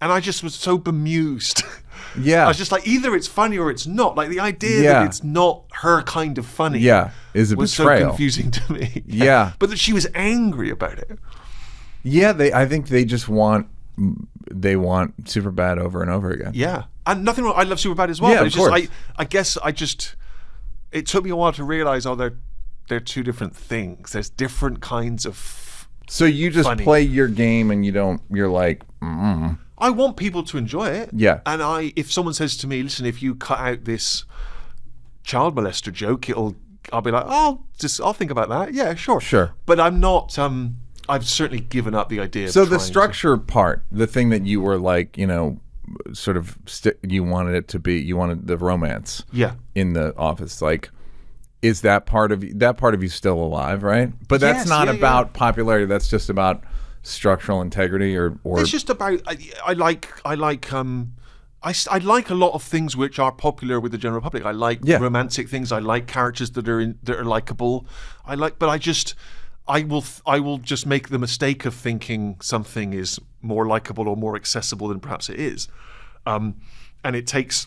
And I just was so bemused. Yeah. I was just like, either it's funny or it's not. Like the idea that it's not her kind of funny is a was betrayal. So confusing to me. Yeah. But that she was angry about it. Yeah, I think they just want Superbad over and over again. Yeah. And nothing wrong. I love Superbad as well. Yeah, but of it's course. just I guess it took me a while to realize they're two different things. There's different kinds of So you just funny. play your game and you're like, I want people to enjoy it. Yeah. And if someone says to me, listen, if you cut out this child molester joke, I'll be like, I'll think about that. Yeah, sure. Sure. But I'm not, I've certainly given up the idea of So the trying structure part, the thing that you were like, sort of you wanted it to be, you wanted the romance in the office, like, is that part of you still alive, right? But that's Yes, not yeah, about popularity. That's just about structural integrity, or It's just about I like a lot of things which are popular with the general public. I like romantic things. I like characters that are likable. But I will just make the mistake of thinking something is more likable or more accessible than perhaps it is, and it takes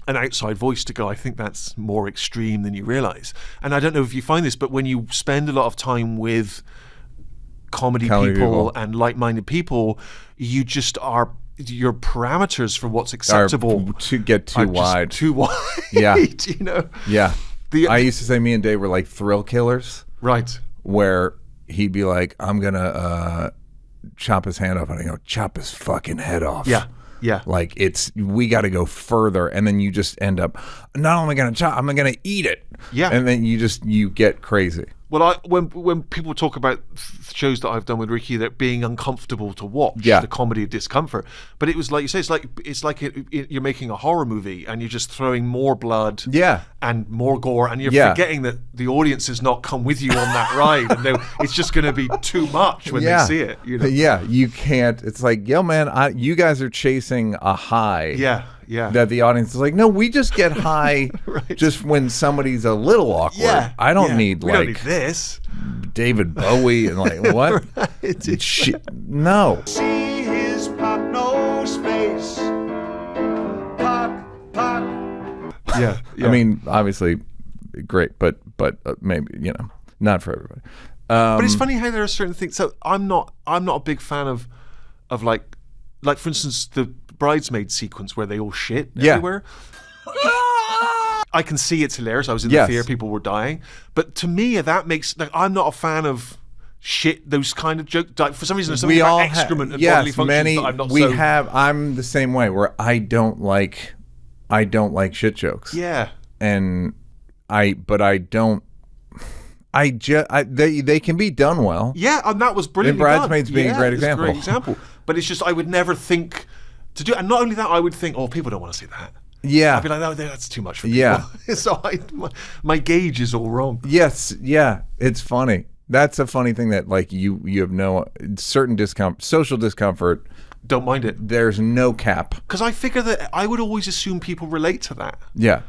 an outside voice to go, I think that's more extreme than you realize. And I don't know if you find this, but when you spend a lot of time with comedy people and like-minded people, you just are, your parameters for what's acceptable to get too wide. Too wide. Yeah. Yeah. I used to say me and Dave were like thrill killers. Right. Where he'd be like, I'm gonna chop his hand off, and I go, chop his fucking head off. Yeah. Like, we got to go further, and then you just end up, not only gonna chop, I'm gonna eat it. Yeah. And then you get crazy. Well, when people talk about shows that I've done with Ricky that being uncomfortable to watch, the comedy of discomfort, but it was like you say, it's like you're making a horror movie and you're just throwing more blood, and more gore, and you're forgetting that the audience has not come with you on that ride, and it's just going to be too much when they see it. Yeah, you can't. It's like, yo, man, you guys are chasing a high. Yeah. That the audience is like, no, we just get high just when somebody's a little awkward. Yeah. I don't need we like don't need this. David Bowie and like what? No. See his pop nose face. Pop. Yeah. I mean, obviously, great, but maybe not for everybody. But it's funny how there are certain things. So I'm not a big fan of like for instance the bridesmaid sequence where they all shit everywhere. I can see it's hilarious. I was in the theater, people were dying. But to me, that makes I'm not a fan of shit. Those kind of jokes. Like, for some reason, there's something about excrement and bodily functions that I'm not. I'm the same way. Where I don't like shit jokes. Yeah. And they can be done well. Yeah, and that was brilliant. And Bridesmaids being a great example. Great example. But it's just I would never think to do it. And not only that, I would think, people don't want to see that. Yeah. I'd be like, no, that's too much for people. Yeah. So my gauge is all wrong. Yes. Yeah. It's funny. That's a funny thing that like you have no certain social discomfort. Don't mind it. There's no cap. Because I figure that I would always assume people relate to that. Yeah.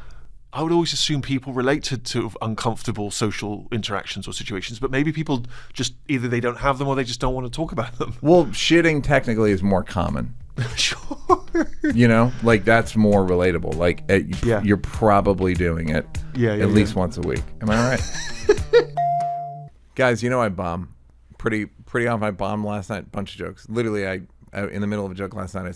I would always assume people related to uncomfortable social interactions or situations, but maybe people just either they don't have them or they just don't want to talk about them. Well, shitting technically is more common. Sure. Like that's more relatable. Like you're probably doing it at least once a week. Am I right? Guys, I bomb. Pretty off. I bombed last night. Bunch of jokes. Literally, I in the middle of a joke last night, I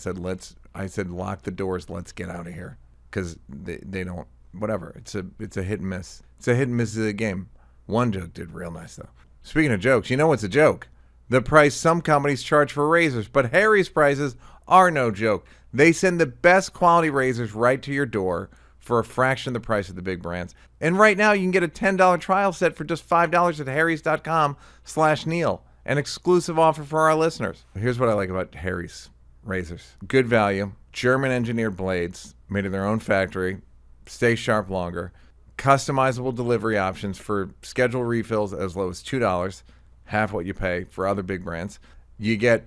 said lock the doors. Let's get out of here because they don't. Whatever. It's a hit and miss. It's a hit and miss of the game. One joke did real nice though. Speaking of jokes, what's a joke? The price some companies charge for razors, but Harry's prices are no joke. They send the best quality razors right to your door for a fraction of the price of the big brands. And right now you can get a $10 trial set for just $5 at harrys.com/Neal. An exclusive offer for our listeners. Here's what I like about Harry's razors. Good value, German engineered blades made in their own factory. Stay sharp longer. Customizable delivery options for scheduled refills as low as $2, half what you pay for other big brands. You get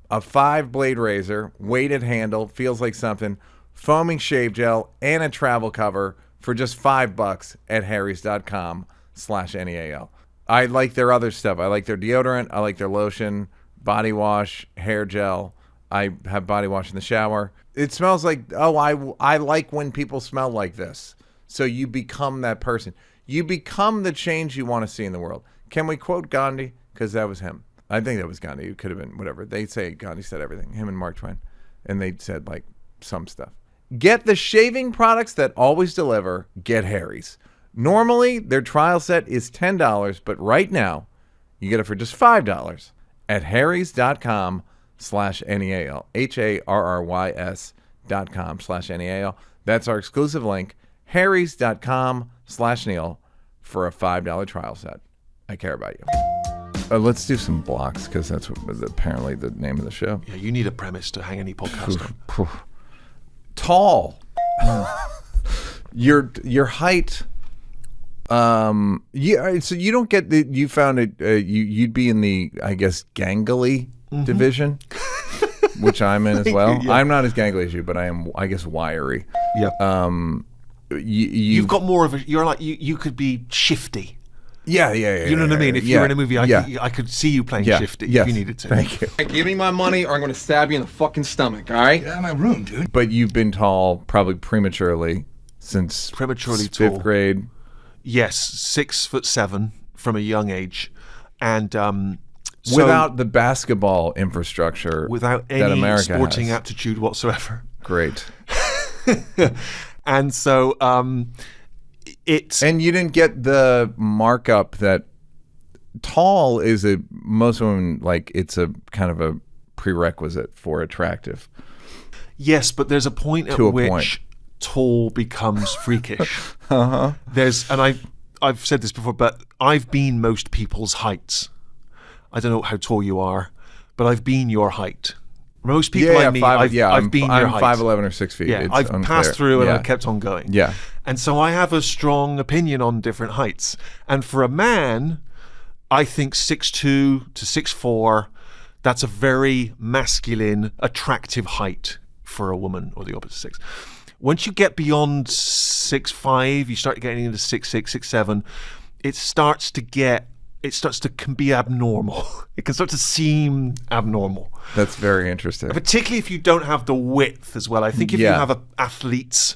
a 5-blade razor, weighted handle, feels like something, foaming shave gel, and a travel cover for just $5 at harrys.com/NEAL. I like their other stuff. I like their deodorant. I like their lotion, body wash, hair gel. I have body wash in the shower. It smells like, I like when people smell like this. So you become that person. You become the change you want to see in the world. Can we quote Gandhi? Because that was him. I think that was Gandhi. It could have been whatever. They say Gandhi said everything. Him and Mark Twain. And they said like some stuff. Get the shaving products that always deliver. Get Harry's. Normally, their trial set is $10, but right now, you get it for just $5 at harrys.com/Neal. harrys.com/NEAL. That's our exclusive link, harrys.com/Neal for a $5 trial set. I care about you. Let's do some blocks because that's apparently the name of the show. Yeah, you need a premise to hang any podcast on. Tall. Your height. Yeah. So you don't get the. You found it. You'd be in the, I guess, gangly division, which I'm in as well. Yeah. I'm not as gangly as you, but I am, I guess, wiry. Yeah. You've got more of a. You're like you could be shifty. Yeah. You know what I mean? If you were in a movie, I could see you playing shifty if you needed to. Thank you. Give me my money or I'm going to stab you in the fucking stomach, all right? Get out of my room, dude. But you've been tall probably prematurely since Prematurely fifth tall. grade. Yes, 6'7" from a young age, and so Without the basketball infrastructure without that any America sporting has. aptitude whatsoever. Great. And so it's And you didn't get the markup that tall is most women, like, it's a kind of a prerequisite for attractive. yes, but there's a point at To a which point. tall becomes freakish. There's, and I've said this before, but I've been most people's heights. I don't know how tall you are, but I've been your height. Most people I meet, I've been your height. I'm 5'11" or 6 feet. Yeah, It's I've unclear. passed through and Yeah. I've kept on going. Yeah. And so I have a strong opinion on different heights. And for a man, I think 6'2" to 6'4", that's a very masculine, attractive height for a woman, or the opposite sex. Once you get beyond 6'5", you start getting into 6'6", 6'7", it starts to can be abnormal. It can start to seem abnormal. That's very interesting. Particularly if you don't have the width as well. I think if you Yeah. have an athlete's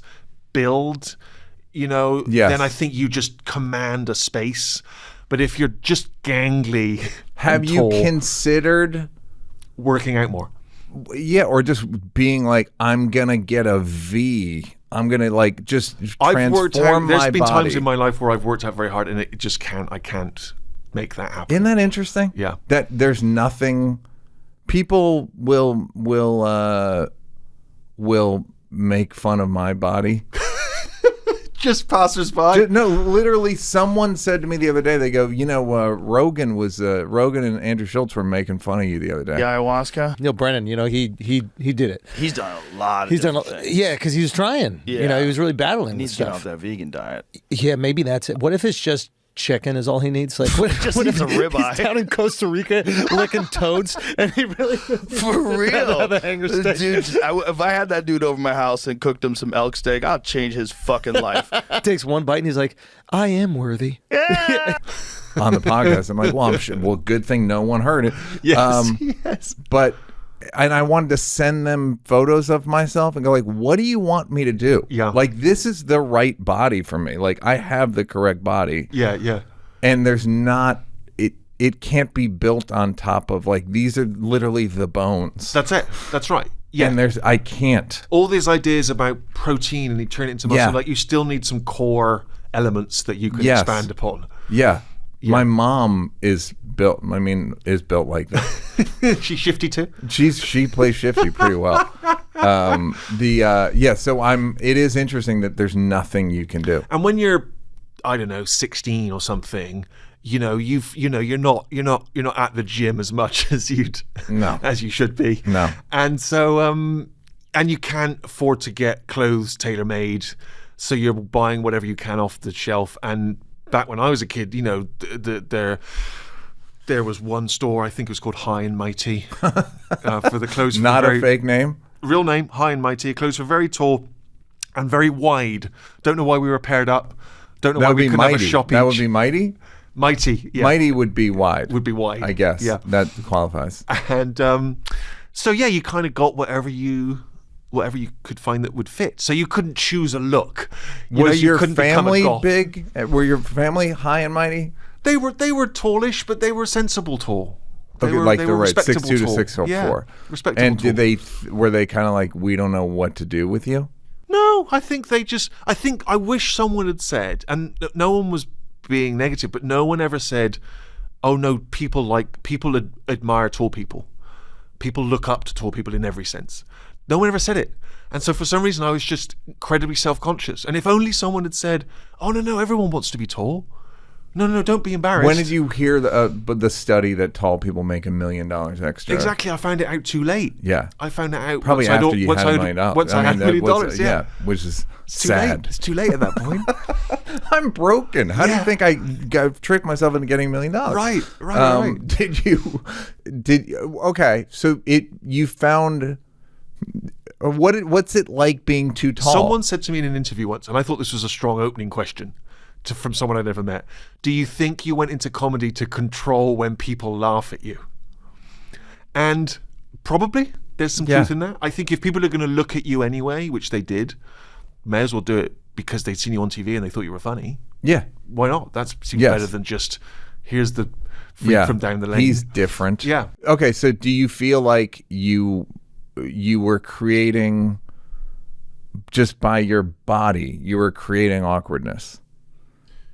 build, Yes. then I think you just command a space. But if you're just gangly, Have and you tall, considered, working out more? or just being like, I'm going to get a V. I'm going to, like, just I've worked out. transform There's my been body. times in my life where I've worked out very hard, and it just can't. I can't make that happen. Isn't that interesting? Yeah. That there's nothing. People will make fun of my body. Just passersby. No, literally, someone said to me the other day. They go, Rogan and Andrew Schultz were making fun of you the other day. The ayahuasca. Neal Brennan, he did it. He's done a lot. He's done, things. yeah, because he was trying. Yeah. He was really battling He with needs to get stuff. off that vegan diet. Yeah, maybe that's it. What if it's just chicken is all he needs? Like, what Just if needs a ribeye. he's down in Costa Rica licking toads, and he really For real, have a hanger steak. dude. If I had that dude over my house and cooked him some elk steak, I'll change his fucking life. Takes one bite and he's like, I am worthy. On the podcast, I'm like, well, good thing no one heard it. Yes. Yes. But I wanted to send them photos of myself and go, like, what do you want me to do? Yeah. Like, this is the right body for me. Like, I have the correct body. Yeah. And there's not, it can't be built on top of, like, these are literally the bones. That's it. That's right. Yeah. And I can't. All these ideas about protein and you turn it into muscle, Yeah. like you still need some core elements that you can Yes. expand upon. Yeah. My mom is built like that. She's shifty too. She plays shifty pretty well. So it is interesting that there's nothing you can do. And when you're, I don't know, 16 or something, you're not at the gym as much as as you should be. No. And so and you can't afford to get clothes tailor made, so you're buying whatever you can off the shelf. And back when I was a kid, there was one store, I think it was called High and Mighty, for the clothes. Not a fake name. Real name, High and Mighty. Clothes were very tall and very wide. Don't know why we were paired up. Don't know That why would we be couldn't have a mighty. shop That each. would be mighty. Mighty. Yeah. Mighty would be wide. Would be wide. I guess. Yeah. That qualifies. And so yeah, you kind of got whatever you could find that would fit. So you couldn't choose a look. Was you your couldn't become a family goth. big? Were your family high and mighty? They were tallish, but they were sensible tall. Okay, They were, like they they're were right, 6'2" respectable to tall. 6'4". Yeah, respectable And tall. were they kind of like, we don't know what to do with you? No, I think I wish someone had said, and no one was being negative, but no one ever said, oh no, people admire tall people. people look up to tall people in every sense. No one ever said it. And so for some reason, I was just incredibly self-conscious. And if only someone had said, oh, no, everyone wants to be tall. No, don't be embarrassed. When did you hear the study that tall people make $1 million extra? Exactly. I found it out too late. Yeah. I found it out probably after you had $1 million. Once I had $1 million, yeah. Which is It's sad. It's too late at that point. I'm broken. How do you think I tricked myself into getting $1 million? Right. Okay, so you found... What's it like being too tall? Someone said to me in an interview once, and I thought this was a strong opening question from someone I'd never met. Do you think you went into comedy to control when people laugh at you? And probably there's some truth in that. I think if people are going to look at you anyway, which they did, may as well do it because they'd seen you on TV and they thought you were funny. Yeah. Why not? That seems better than just, here's the freak from down the lane. He's different. Yeah. Okay, so do you feel like you were creating, just by your body, you were creating awkwardness?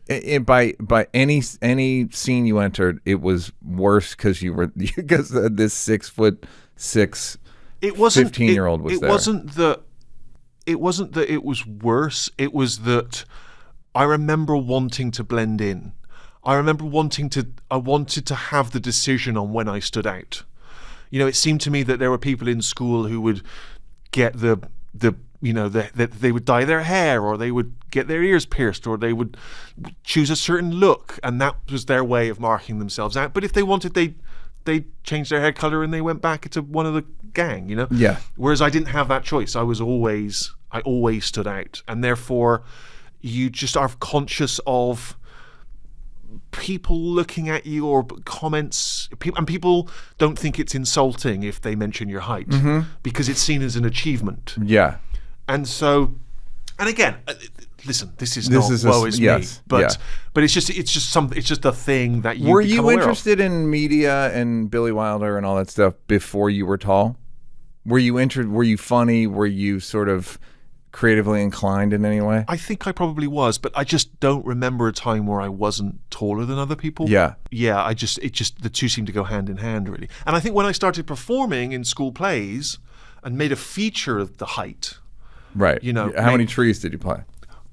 By any scene you entered, it was worse because this 6'6" 15-year-old was there. It wasn't that it was worse. It was that I remember wanting to blend in. I wanted to have the decision on when I stood out. You know, it seemed to me that there were people in school who would get that they would dye their hair, or they would get their ears pierced, or they would choose a certain look, and that was their way of marking themselves out. But if they wanted, they changed their hair color and they went back into one of the gang, you know? Yeah. Whereas I didn't have that choice. I always stood out. And therefore, you just are conscious of people looking at you or comments. And people don't think it's insulting if they mention your height because it's seen as an achievement. Yeah. And so, and again, listen, this is not woe is me, but it's just a thing that you. Were become you aware interested in media and Billy Wilder and all that stuff before you were tall? Were you funny? Were you sort of creatively inclined in any way? I think I probably was, but I just don't remember a time where I wasn't taller than other people. Yeah. Yeah, the two seem to go hand in hand, really. And I think when I started performing in school plays and made a feature of the height. Right. You know, how many trees did you play?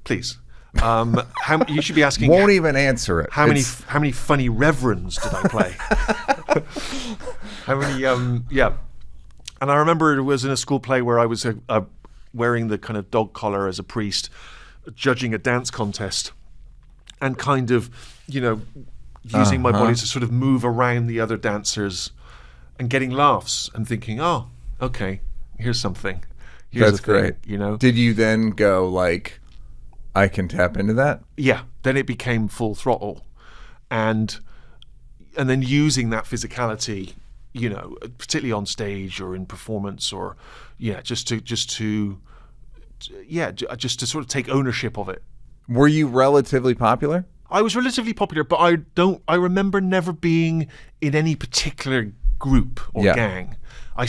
Please. You should be asking. Won't even answer it. How many funny reverends did I play? How many? Yeah. And I remember it was in a school play where I was wearing the kind of dog collar as a priest, judging a dance contest, and kind of, using my body to sort of move around the other dancers, and getting laughs, and thinking, oh, okay, here's something. That's great. Did you then go like, I can tap into that? Yeah. Then it became full throttle, and then using that physicality, particularly on stage or in performance, or just to sort of take ownership of it. Were you relatively popular? I was relatively popular, but I remember never being in any particular group or gang. I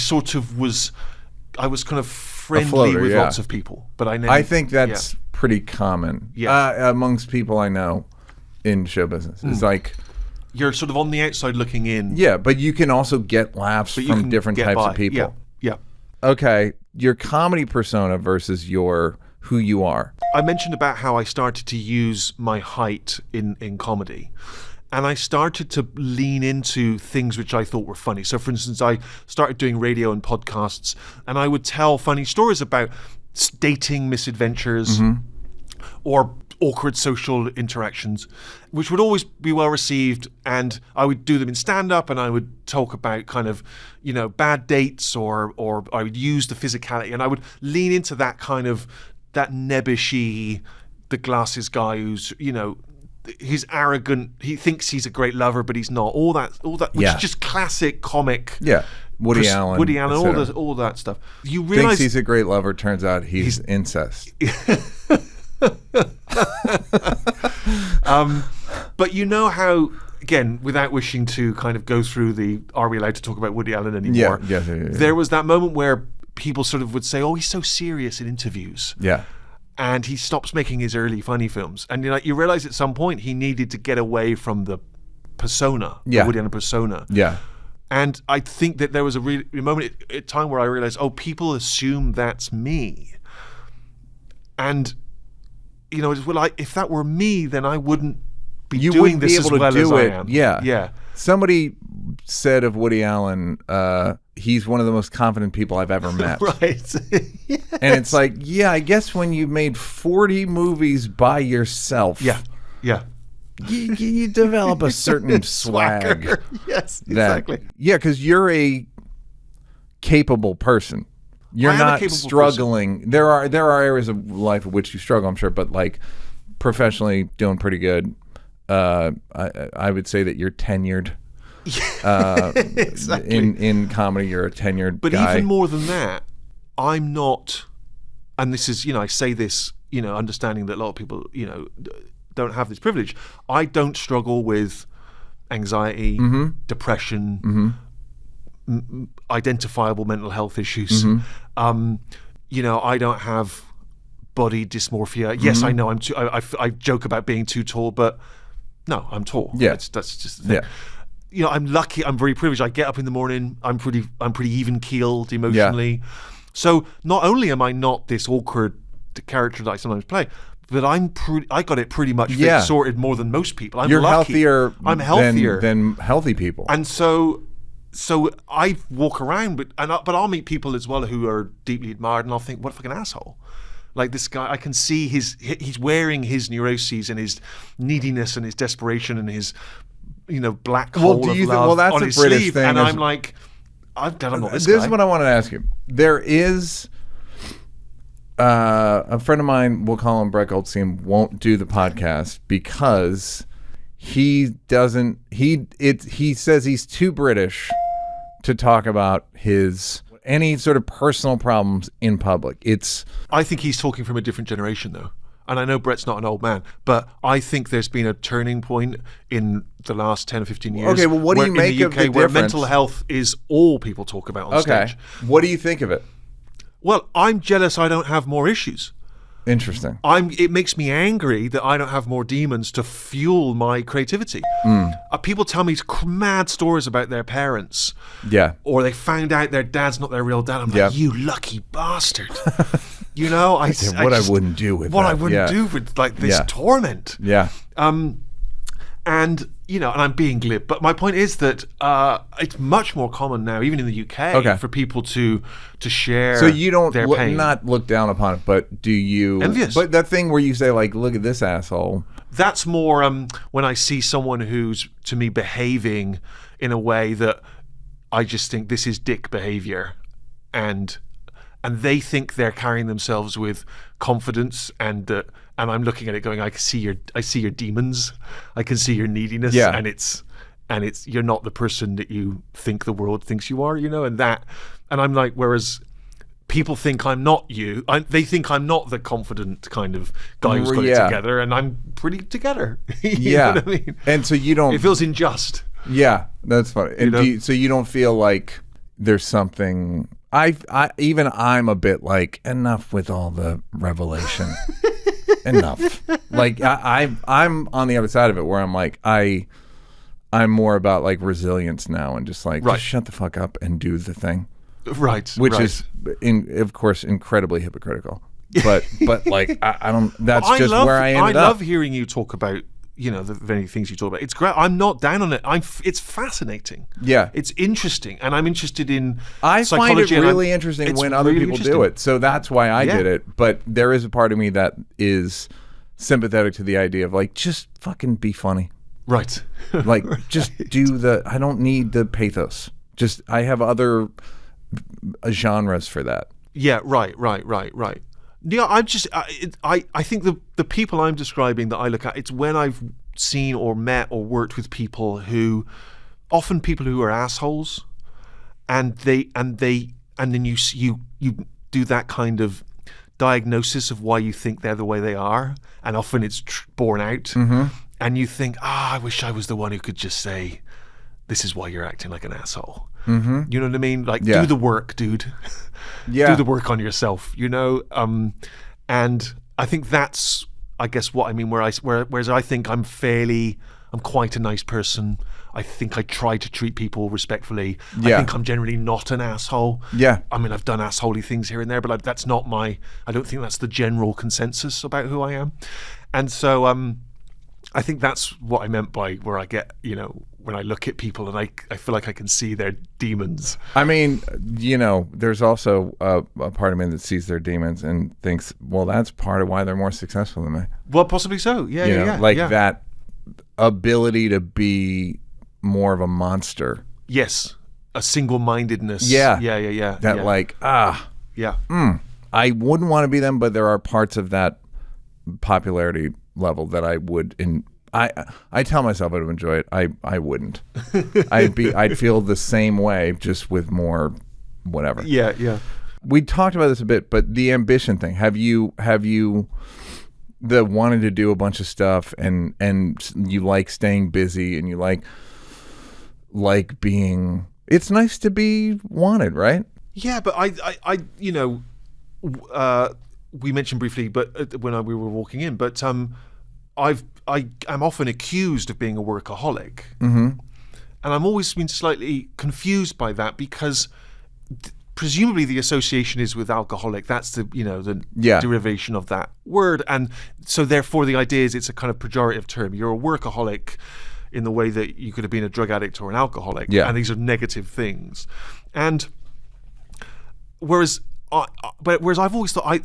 was kind of friendly with lots of people, but I think that's pretty common amongst people I know in show business. It's like you're sort of on the outside looking in. Yeah, but you can also get laughs from different types of people. Yeah. Okay, your comedy persona versus who you are. I mentioned about how I started to use my height in comedy. And I started to lean into things which I thought were funny. So, for instance, I started doing radio and podcasts, and I would tell funny stories about dating misadventures or awkward social interactions, which would always be well received. And I would do them in stand-up, and I would talk about kind of, bad dates, or I would use the physicality, and I would lean into that kind of, that nebbishy, the glasses guy who's, he's arrogant. He thinks he's a great lover, but he's not. All that, which is just classic comic. Yeah, Woody Allen, all that stuff. You realize thinks he's a great lover. Turns out he's incest. But you know how, again, without wishing to kind of go through the "Are we allowed to talk about Woody Allen anymore?" Yeah. There was that moment where people sort of would say, "Oh, he's so serious in interviews." Yeah. And he stops making his early funny films. And you realize at some point he needed to get away from the persona, the Woody Allen persona. Yeah. And I think that there was a moment at time where I realized, people assume that's me. And, if that were me, then I wouldn't be doing this as well as I am. Yeah. Yeah. Somebody said of Woody Allen, he's one of the most confident people I've ever met. Right. Yes. And it's like, I guess when you've made 40 movies by yourself. Yeah. You develop a certain swag. Yes, exactly. Because you're a capable person. You're not struggling. Person. There are areas of life in which you struggle, I'm sure, but like professionally doing pretty good. I would say that you're tenured. Exactly. In comedy, you're a tenured but guy. Even more than that, I'm not, and this is, I say this, understanding that a lot of people, don't have this privilege. I don't struggle with anxiety, depression, identifiable mental health issues. I don't have body dysmorphia. Yes, I know I joke about being too tall, but no, I'm tall. Yeah, that's just the thing. I'm lucky. I'm very privileged. I get up in the morning. I'm pretty even keeled emotionally. Yeah. So not only am I not this awkward character that I sometimes play, but I got it pretty much sorted more than most people. You're lucky. healthier. I'm healthier than healthy people. And so I walk around, but I'll meet people as well who are deeply admired, and I'll think, what a fucking asshole. Like this guy, I can see he's wearing his neuroses and his neediness and his desperation and his black hole of love that's on a his British sleeve, thing. and I'm like, I'm not this This guy. is what I wanted to ask you. There is a friend of mine, we'll call him Brett Goldstein, won't do the podcast because he doesn't. He says he's too British to talk about any sort of personal problems in public. I think he's talking from a different generation, though. And I know Brett's not an old man, but I think there's been a turning point in the last 10 or 15 years. Okay, well, what do you make of the UK, where difference? mental health is all people talk about on stage. What do you think of it? Well, I'm jealous I don't have more issues. Interesting. It makes me angry that I don't have more demons to fuel my creativity. People tell me mad stories about their parents. Yeah. Or they found out their dad's not their real dad. I'm like, you lucky bastard. I wouldn't do with what I wouldn't do with like this torment. Yeah. And I'm being glib, but my point is that it's much more common now, even in the UK, for people to share. So you don't their pain. not look down upon it, but do you? Envious. But that thing where you say like, "Look at this asshole." That's more when I see someone who's to me behaving in a way that I just think this is dick behavior, and they think they're carrying themselves with confidence and I'm looking at it going, I see your demons, I can see your neediness, and it's you're not the person that you think the world thinks you are, and I'm like, whereas people think I'm not you, they think I'm not the confident kind of guy who's got it together, and I'm pretty together. You know what I mean? And so you don't. It feels unjust. Yeah, that's funny. And so you don't feel like there's something. I'm a bit like, enough with all the revelation. Enough. Like I'm on the other side of it where I'm like I'm more about like resilience now and just like just shut the fuck up and do the thing. Right. Which is of course incredibly hypocritical. But like I don't. That's just where I ended up. I love hearing you talk about the many things you talk about. It's great. I'm not down on it. It's fascinating. Yeah, it's interesting, and I'm interested in. I psychology find it really interesting when other people do it. So that's why I did it. But there is a part of me that is sympathetic to the idea of like, just fucking be funny. Right. Like just do I don't need the pathos. Just I have other genres for that. Yeah. Right. Yeah, I think the people I'm describing that I look at, it's when I've seen or met or worked with people who, often people who are assholes, and then you do that kind of diagnosis of why you think they're the way they are, and often it's borne out, and you think, I wish I was the one who could just say, this is why you're acting like an asshole. You know what I mean? Like, do the work, dude. Do the work on yourself, and I think that's, I guess, what I mean. Whereas I think I'm quite a nice person. I think I try to treat people respectfully. Yeah. I think I'm generally not an asshole. Yeah. I mean, I've done assholey things here and there, but that's not I don't think that's the general consensus about who I am. And so I think that's what I meant by where I get, when I look at people and I feel like I can see their demons. I mean, there's also a part of me that sees their demons and thinks, well, that's part of why they're more successful than me. Well, possibly so. Yeah. That ability to be more of a monster. Yes. A single-mindedness. Yeah. Yeah. That Yeah. I wouldn't want to be them, but there are parts of that popularity level that I would I tell myself I would enjoy it. I wouldn't. I'd feel the same way, just with more whatever. Yeah. We talked about this a bit, but the ambition thing. Have you the wanting to do a bunch of stuff and you like staying busy and you like being. It's nice to be wanted, right? Yeah, but I we mentioned briefly, but when we were walking in, but I'm often accused of being a workaholic, and I'm always been slightly confused by that because presumably the association is with alcoholic. That's the derivation of that word, and so therefore the idea is it's a kind of pejorative term. You're a workaholic in the way that you could have been a drug addict or an alcoholic, and these are negative things. And whereas I've always thought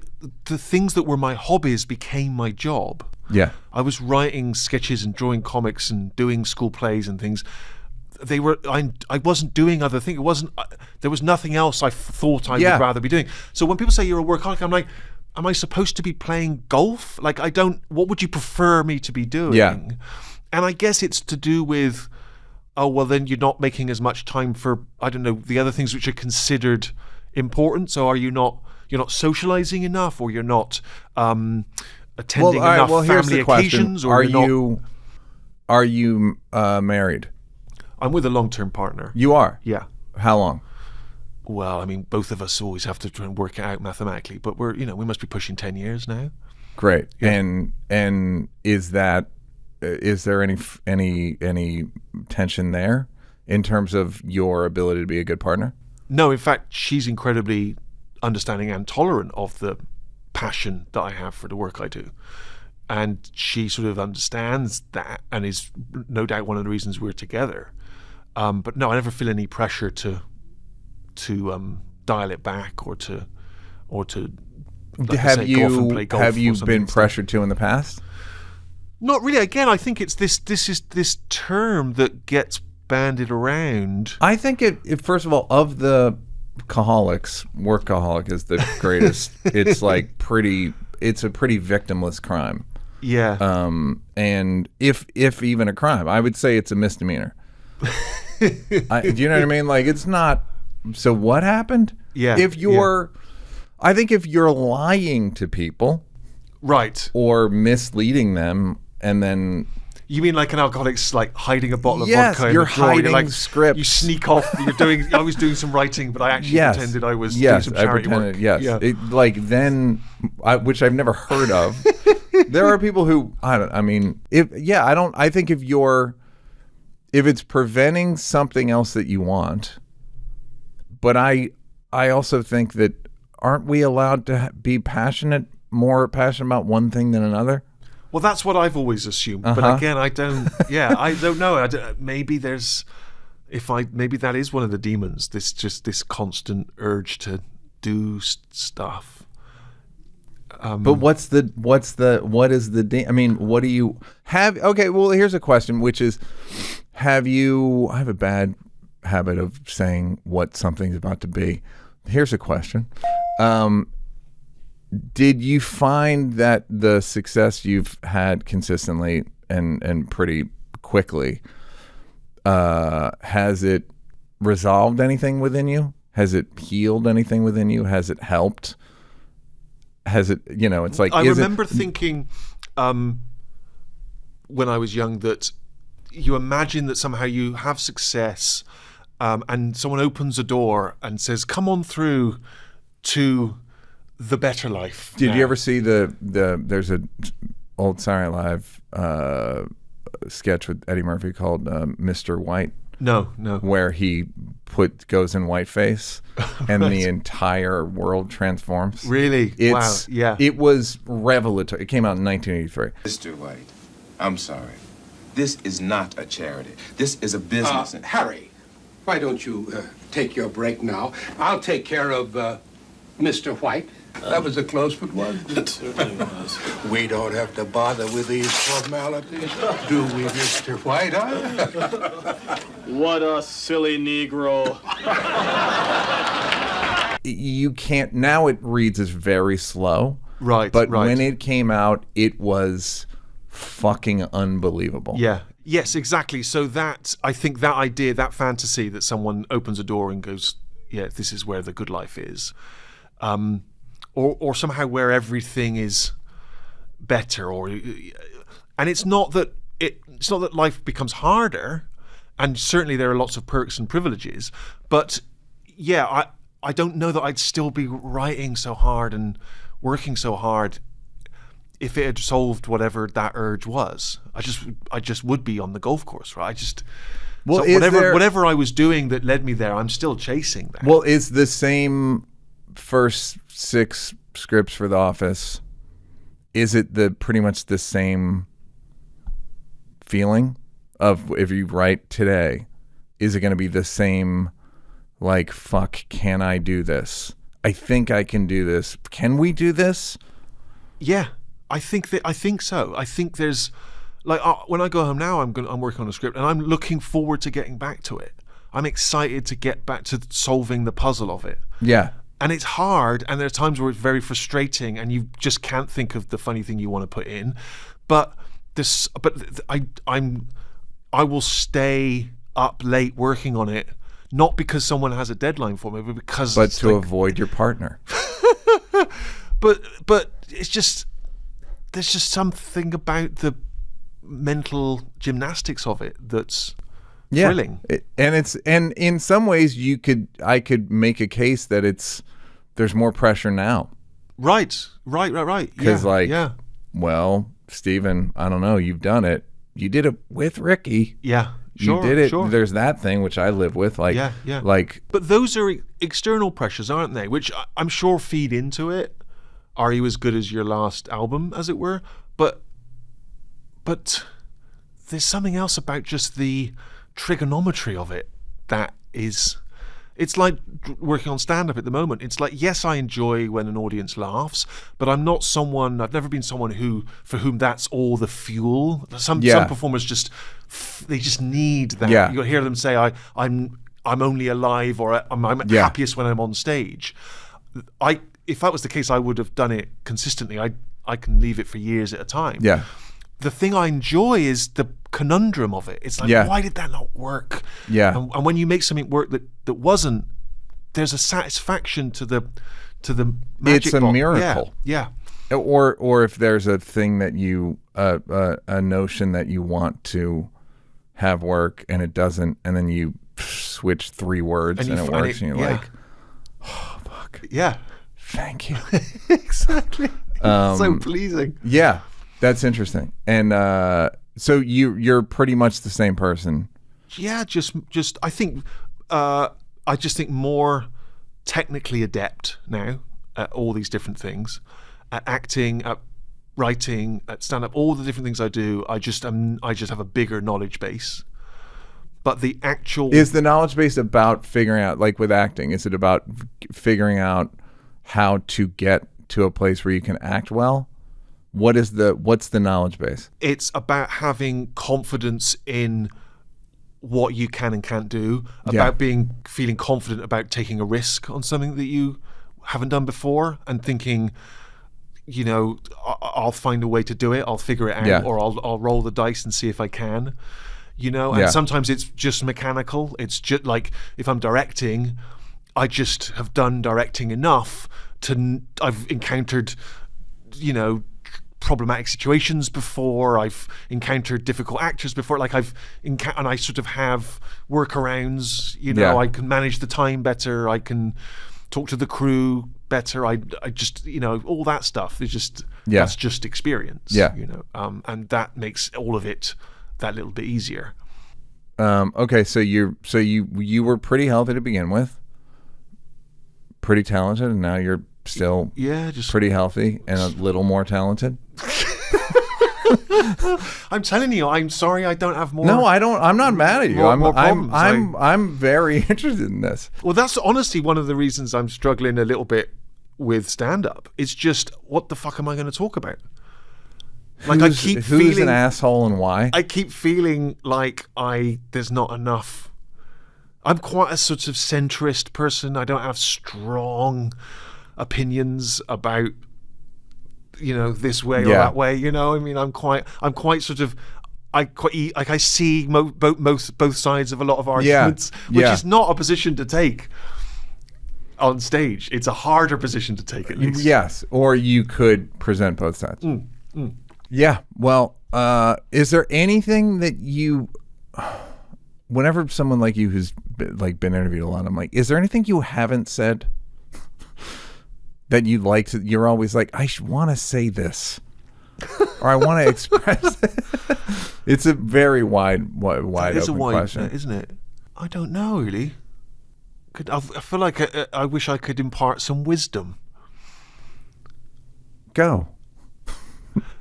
the things that were my hobbies became my job. Yeah. I was writing sketches and drawing comics and doing school plays and things. I wasn't doing other things. There was nothing else I thought I would rather be doing. So when people say you're a workaholic, I'm like, am I supposed to be playing golf? Like, what would you prefer me to be doing? Yeah. And I guess it's to do with, then you're not making as much time for, I don't know, the other things which are considered important. So you're not socializing enough, or you're not attending enough family occasions, or are you married? I'm with a long-term partner. You are? Yeah. How long? Well, I mean, both of us always have to try and work it out mathematically, but we must be pushing 10 years now. Great. Yeah. And is there any tension there in terms of your ability to be a good partner? No, in fact, she's incredibly understanding and tolerant of the passion that I have for the work I do. And she sort of understands that and is no doubt one of the reasons we're together. But no, I never feel any pressure to dial it back or to have you been pressured to in the past? Not really. Again, I think it's this term that gets bandied around. I think it first of all, of the workaholic is the greatest. It's like it's a pretty victimless crime. Yeah. And if even a crime, I would say it's a misdemeanor. Do you know what I mean? Like, it's not. So what happened? Yeah. I think if you're lying to people, right, or misleading them, and then. You mean like an alcoholic's like hiding a bottle of yes, vodka? You're in the drawer, hiding like, scripts. You sneak off. I was doing some writing, but I actually pretended I was doing some charity work. Yes, yeah. Which I've never heard of. There are people who I think if it's preventing something else that you want, but I also think that aren't we allowed to be more passionate about one thing than another? Well, that's what I've always assumed. But again, I don't. Yeah, I don't know. Maybe that is one of the demons. This constant urge to do stuff. But what is the? I mean, what do you have? Okay, well, here's a question, which is, I have a bad habit of saying what something's about to be. Here's a question. Did you find that the success you've had consistently and pretty quickly, has it resolved anything within you? Has it healed anything within you? Has it helped? Has it, it's like... I remember thinking when I was young that you imagine that somehow you have success and someone opens a door and says, come on through to... the better life. Did you ever see there's a old Saturday Night Live sketch with Eddie Murphy called Mr. White? No. Where he goes in whiteface and the entire world transforms. Really? Wow. Yeah. It was revelatory. It came out in 1983. Mr. White, I'm sorry. This is not a charity. This is a business. Harry, why don't you take your break now? I'll take care of Mr. White. That was a close one. It certainly was. We don't have to bother with these formalities, do we, Mr. White, huh? What a silly Negro. You can't, now it reads as very slow. Right, But right. when it came out, it was fucking unbelievable. Yeah. Yes, exactly. So that, I think that idea, that fantasy that someone opens a door and goes, yeah, this is where the good life is. Or somehow where everything is better, and it's not that life becomes harder, and certainly there are lots of perks and privileges, but yeah, I don't know that I'd still be writing so hard and working so hard if it had solved whatever that urge was. I just would be on the golf course, right? Well, whatever I was doing that led me there, I'm still chasing that. Well, is the same first 6 scripts for The Office, is it pretty much the same feeling of if you write today? Is it going to be the same, like, fuck, can I do this? I think I can do this. Can we do this? Yeah, I think so. I think there's, like, when I go home now, I'm working on a script and I'm looking forward to getting back to it. I'm excited to get back to solving the puzzle of it. Yeah. And it's hard, and there are times where it's very frustrating, and you just can't think of the funny thing you want to put in. But I will stay up late working on it, not because someone has a deadline for me, but because to avoid your partner. But it's just, there's just something about the mental gymnastics of it that's thrilling. And in some ways I could make a case that there's more pressure now. Right. Because well, Steven, I don't know, you've done it. You did it with Ricky. Yeah. Sure, you did it. Sure. There's that thing which I live with. Like, yeah. Like, but those are external pressures, aren't they? Which I'm sure feed into it. Are you as good as your last album, as it were? But there's something else about just the trigonometry of it that is, it's like working on stand-up at the moment. It's like, yes, I enjoy when an audience laughs, but I've never been someone for whom that's all the fuel. Some performers they just need that. Yeah. You'll hear them say, I'm only alive, or I'm happiest when I'm on stage. If that was the case, I would have done it consistently. I can leave it for years at a time. Yeah. The thing I enjoy is the conundrum of it. It's like, why did that not work? Yeah. And when you make something work that wasn't, there's a satisfaction to the magic. It's a miracle. Yeah. Or if there's a thing that you a notion that you want to have work and it doesn't, and then you switch 3 words and it works, and you're like, oh fuck. Yeah. Thank you. Exactly. It's so pleasing. Yeah. That's interesting. And so you're pretty much the same person. Yeah, just I think I just think more technically adept now at all these different things, at acting, at writing, at stand-up, all the different things I do. I just have a bigger knowledge base. But the actual, is the knowledge base about figuring out, like with acting, is it about figuring out how to get to a place where you can act well? What's the knowledge base? It's about having confidence in what you can and can't do, about feeling confident about taking a risk on something that you haven't done before, and thinking, I'll find a way to do it, I'll figure it out, or I'll roll the dice and see if I can, and sometimes it's just mechanical. It's just like, if I'm directing, I just have done directing enough I've encountered, problematic situations before. I've encountered difficult actors before. Like and I sort of have workarounds. I can manage the time better. I can talk to the crew better. I just all that stuff is just that's just experience. Yeah. And that makes all of it that little bit easier. Okay, so you were pretty healthy to begin with, pretty talented, and now you're still just pretty healthy and a little more talented. I'm telling you, I'm sorry I don't have more. No, I don't. I'm not mad at you. more problems. I'm very interested in this. Well, that's honestly one of the reasons I'm struggling a little bit with stand-up. It's just, what the fuck am I going to talk about? Like, who's an asshole and why? I keep feeling like there's not enough. I'm quite a sort of centrist person. I don't have strong opinions about, this way or that way. I mean, I'm quite sort of, I see both sides of a lot of arguments, which is not a position to take on stage. It's a harder position to take, at least. Yes, or you could present both sides. Yeah. Well, is there anything that you, whenever someone like you who's been interviewed a lot, I'm like, is there anything you haven't said that you'd like to? You're always like, I want to say this, or I want to express it. It's a very wide open question, isn't it? I don't know, really. I feel like I wish I could impart some wisdom. Go.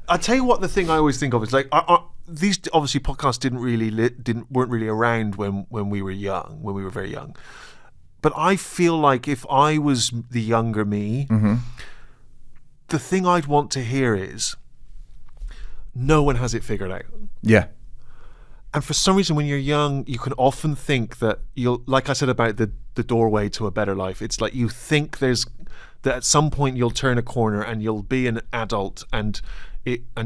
I'll tell you what, the thing I always think of is like, these obviously podcasts weren't really around when we were young, when we were very young. But I feel like if I was the younger me, the thing I'd want to hear is, no one has it figured out. Yeah. And for some reason, when you're young, you can often think that like I said about the doorway to a better life, it's like you think that at some point you'll turn a corner and you'll be an adult and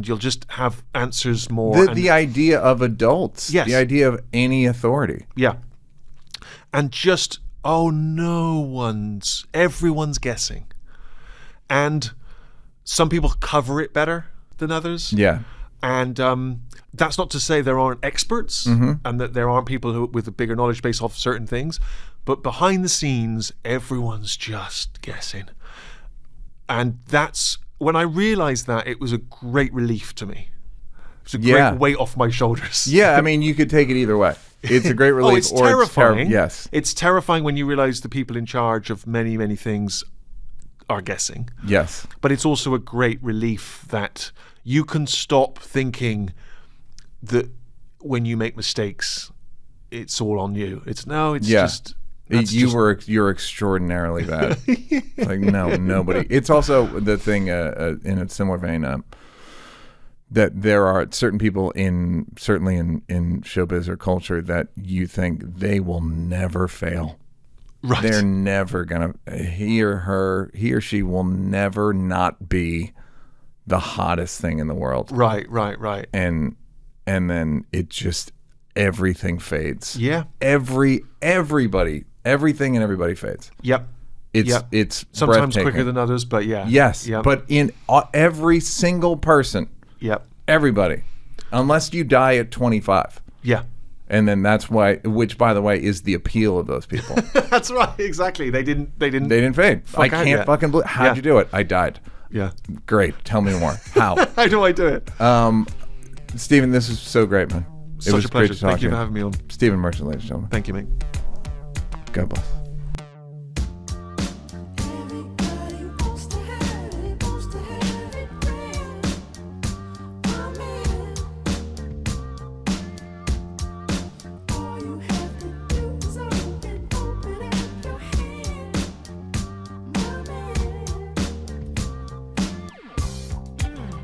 you'll just have answers more. The idea of adults. Yes. The idea of any authority. Yeah. And just, everyone's guessing. And some people cover it better than others. Yeah. And that's not to say there aren't experts and that there aren't people with a bigger knowledge base of certain things. But behind the scenes, everyone's just guessing. And that's, when I realized that, it was a great relief to me. It was a great weight off my shoulders. Yeah, I mean, you could take it either way. It's a great relief. It's terrifying. Yes. It's terrifying when you realize the people in charge of many, many things are guessing. Yes. But it's also a great relief that you can stop thinking that when you make mistakes, it's all on you. Just... You're extraordinarily bad. Like, no, nobody. It's also the thing in a similar vein that there are certain people certainly in showbiz or culture that you think they will never fail. Right. They're never gonna. He or she will never not be the hottest thing in the world. Right. And then it just, everything fades. Yeah. Everybody. Everything and everybody fades. Yep. It's sometimes quicker than others, but yeah. Yes, yep. But in every single person. Yep. Everybody, unless you die at 25. Yeah. And then that's why, which by the way is the appeal of those people. That's right. Exactly. They didn't fade. I can't fucking believe. How'd you do it? I died. Yeah. Great. Tell me more. How? How do I do it? Stephen, this is so great, man. Such a pleasure. Thank you for having me on. Stephen Merchant, ladies and gentlemen. Thank you, mate. God bless.